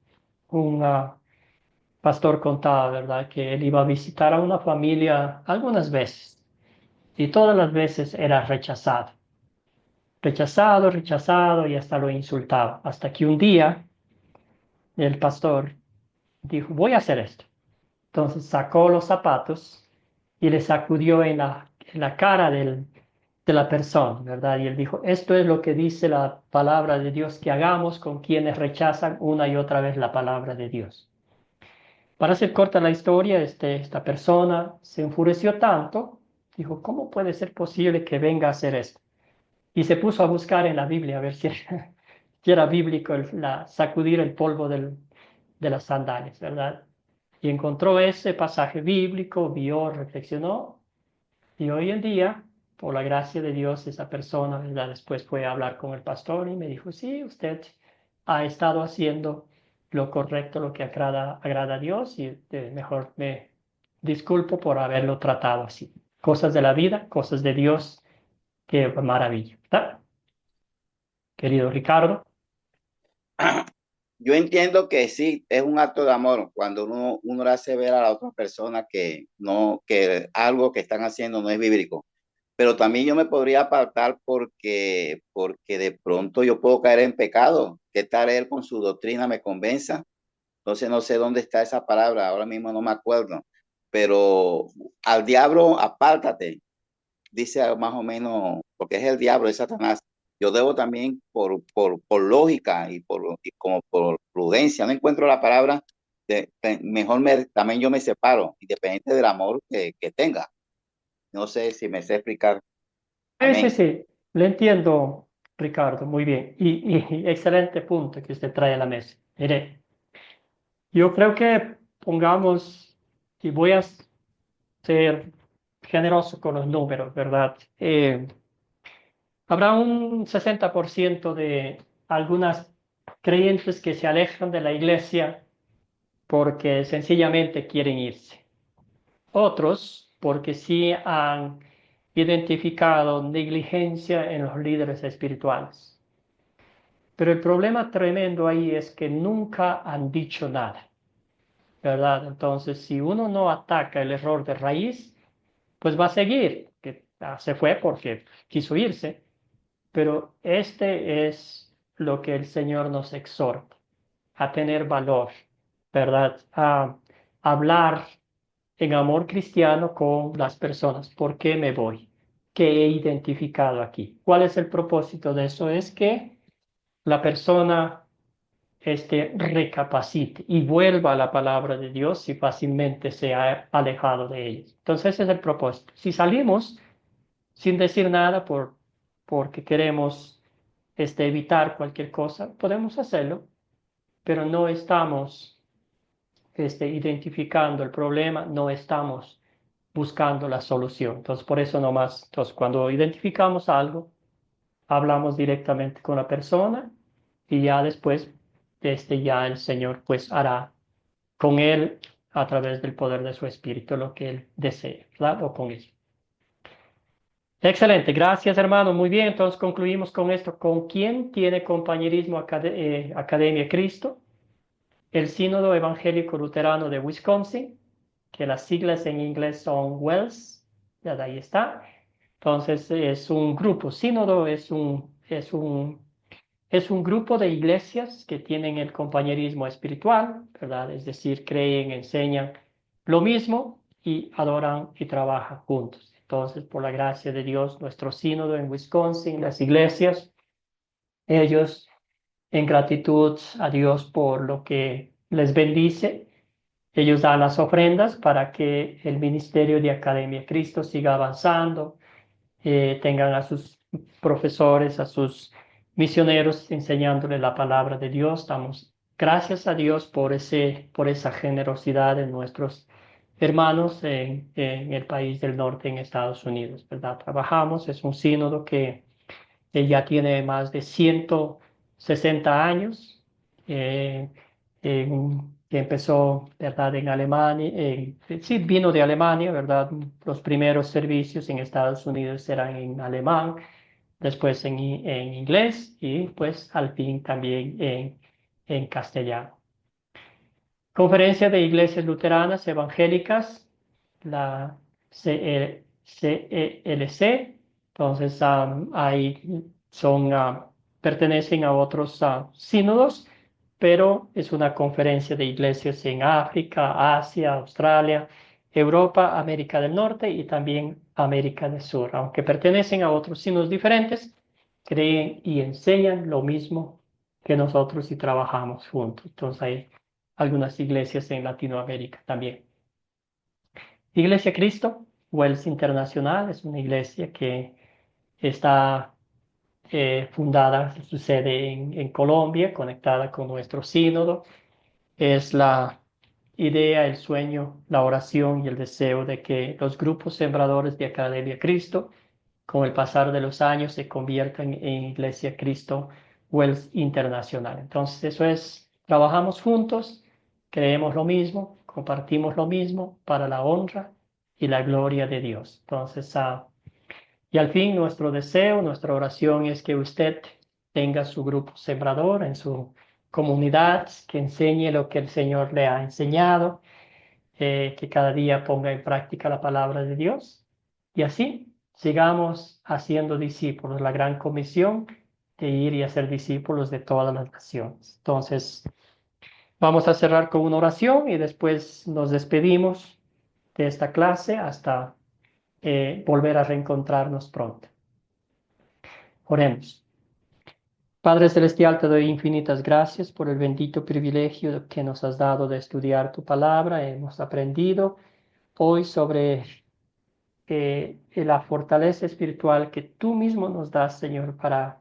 pastor contaba, ¿verdad? Que él iba a visitar a una familia algunas veces y todas las veces era rechazado. Rechazado, rechazado y hasta lo insultaba. Hasta que un día el pastor dijo, voy a hacer esto. Entonces sacó los zapatos y le sacudió en la cara de la persona, ¿verdad? Y él dijo, esto es lo que dice la palabra de Dios que hagamos con quienes rechazan una y otra vez la palabra de Dios. Para hacer corta la historia, esta persona se enfureció tanto, dijo, ¿cómo puede ser posible que venga a hacer esto? Y se puso a buscar en la Biblia a ver si era, si era bíblico sacudir el polvo de las sandalias, ¿verdad? Y encontró ese pasaje bíblico, vio, reflexionó, y hoy en día, por la gracia de Dios, esa persona, ¿verdad? Después fue a hablar con el pastor y me dijo, sí, usted ha estado haciendo lo correcto, lo que agrada a Dios, y mejor me disculpo por haberlo tratado así. Cosas de la vida, cosas de Dios, qué maravilla, ¿verdad? Querido Ricardo. Yo entiendo que sí, es un acto de amor cuando uno le hace ver a la otra persona que no, que algo que están haciendo no es bíblico. Pero también yo me podría apartar porque de pronto yo puedo caer en pecado. ¿Qué tal él con su doctrina me convenza? Entonces no sé dónde está esa palabra, ahora mismo no me acuerdo. Pero al diablo apártate, dice más o menos, porque es el diablo, es Satanás. Yo debo también, por lógica y como por prudencia, no encuentro la palabra, mejor también yo me separo, independiente del amor que tenga. No sé si me sé explicar. Sí, Amén. sí, le entiendo, Ricardo, muy bien. Y excelente punto que usted trae a la mesa. Mire, yo creo que pongamos, y voy a ser generoso con los números, ¿verdad? Habrá un 60% de algunas creyentes que se alejan de la iglesia porque sencillamente quieren irse. Otros porque sí han identificado negligencia en los líderes espirituales. Pero el problema tremendo ahí es que nunca han dicho nada, ¿verdad? Entonces, si uno no ataca el error de raíz, pues va a seguir, que se fue porque quiso irse, pero este es lo que el Señor nos exhorta, a tener valor, ¿verdad? A hablar en amor cristiano con las personas. ¿Por qué me voy? ¿Qué he identificado aquí? ¿Cuál es el propósito de eso? Es que la persona recapacite y vuelva a la palabra de Dios si fácilmente se ha alejado de ellos. Entonces ese es el propósito. Si salimos sin decir nada porque queremos evitar cualquier cosa, podemos hacerlo, pero no estamos identificando el problema, no estamos buscando la solución. Entonces, por eso nomás, entonces, cuando identificamos algo, hablamos directamente con la persona y ya después, ya el Señor pues hará con él a través del poder de su espíritu lo que él desee, ¿verdad? O con él. Excelente, gracias hermano, muy bien, entonces concluimos con esto. ¿Con quién tiene compañerismo Academia Cristo? El Sínodo Evangélico Luterano de Wisconsin, que las siglas en inglés son WELS, ya de ahí está. Entonces es un grupo, sínodo es un grupo de iglesias que tienen el compañerismo espiritual, ¿verdad? Es decir, creen, enseñan lo mismo y adoran y trabajan juntos. Entonces, por la gracia de Dios, nuestro sínodo en Wisconsin, las iglesias, ellos en gratitud a Dios por lo que les bendice, ellos dan las ofrendas para que el ministerio de Academia Cristo siga avanzando, tengan a sus profesores, a sus misioneros enseñándoles la palabra de Dios. Damos gracias a Dios por esa generosidad de nuestros hermanos en el país del norte, en Estados Unidos, ¿verdad? Trabajamos, es un sínodo que ya tiene más de 160 años, que empezó, ¿verdad? En Alemania, sí, vino de Alemania, ¿verdad? Los primeros servicios en Estados Unidos eran en alemán, después en inglés y pues al fin también en castellano. Conferencia de Iglesias Luteranas Evangélicas, la CELC. Entonces, ahí pertenecen a otros sínodos, pero es una conferencia de iglesias en África, Asia, Australia, Europa, América del Norte y también América del Sur. Aunque pertenecen a otros sínodos diferentes, creen y enseñan lo mismo que nosotros y trabajamos juntos. Entonces hay algunas iglesias en Latinoamérica también. Iglesia Cristo, Wells Internacional, es una iglesia que está fundada, su sede en Colombia, conectada con nuestro sínodo. Es la idea, el sueño, la oración y el deseo de que los grupos sembradores de Academia Cristo, con el pasar de los años, se conviertan en Iglesia Cristo Wells Internacional. Entonces, eso es, trabajamos juntos, creemos lo mismo, compartimos lo mismo para la honra y la gloria de Dios. Entonces, y al fin, nuestro deseo, nuestra oración es que usted tenga su grupo sembrador en su comunidad, que enseñe lo que el Señor le ha enseñado, que cada día ponga en práctica la palabra de Dios. Y así sigamos haciendo discípulos, la gran comisión de ir y hacer discípulos de todas las naciones. Entonces, vamos a cerrar con una oración y después nos despedimos de esta clase hasta volver a reencontrarnos pronto. Oremos. Padre Celestial, te doy infinitas gracias por el bendito privilegio que nos has dado de estudiar tu palabra. Hemos aprendido hoy sobre la fortaleza espiritual que tú mismo nos das, Señor, para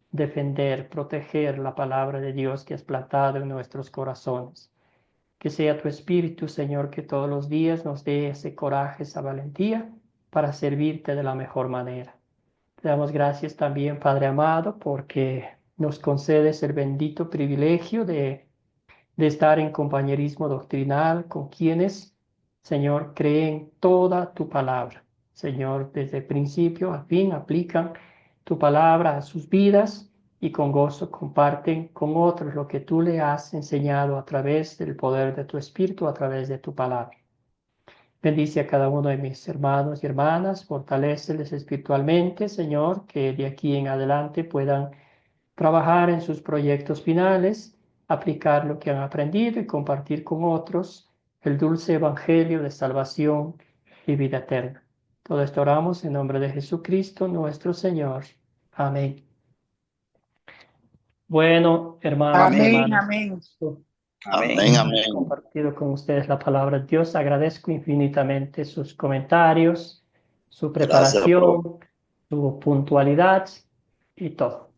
defender, proteger la palabra de Dios que has plantado en nuestros corazones. Que sea tu Espíritu, Señor, que todos los días nos dé ese coraje, esa valentía para servirte de la mejor manera. Te damos gracias también, Padre amado, porque nos concedes el bendito privilegio de estar en compañerismo doctrinal con quienes, Señor, creen toda tu palabra. Señor, desde el principio a fin aplican tu palabra a sus vidas y con gozo comparten con otros lo que tú le has enseñado a través del poder de tu Espíritu, a través de tu palabra. Bendice a cada uno de mis hermanos y hermanas, fortaléceles espiritualmente, Señor, que de aquí en adelante puedan trabajar en sus proyectos finales, aplicar lo que han aprendido y compartir con otros el dulce evangelio de salvación y vida eterna. Todo esto oramos en nombre de Jesucristo, nuestro Señor. Amén. Bueno, hermanos y Amén, hermanas, amén. Amén. he compartido con ustedes la palabra de Dios. Agradezco infinitamente sus comentarios, su Gracias, preparación, su puntualidad y todo.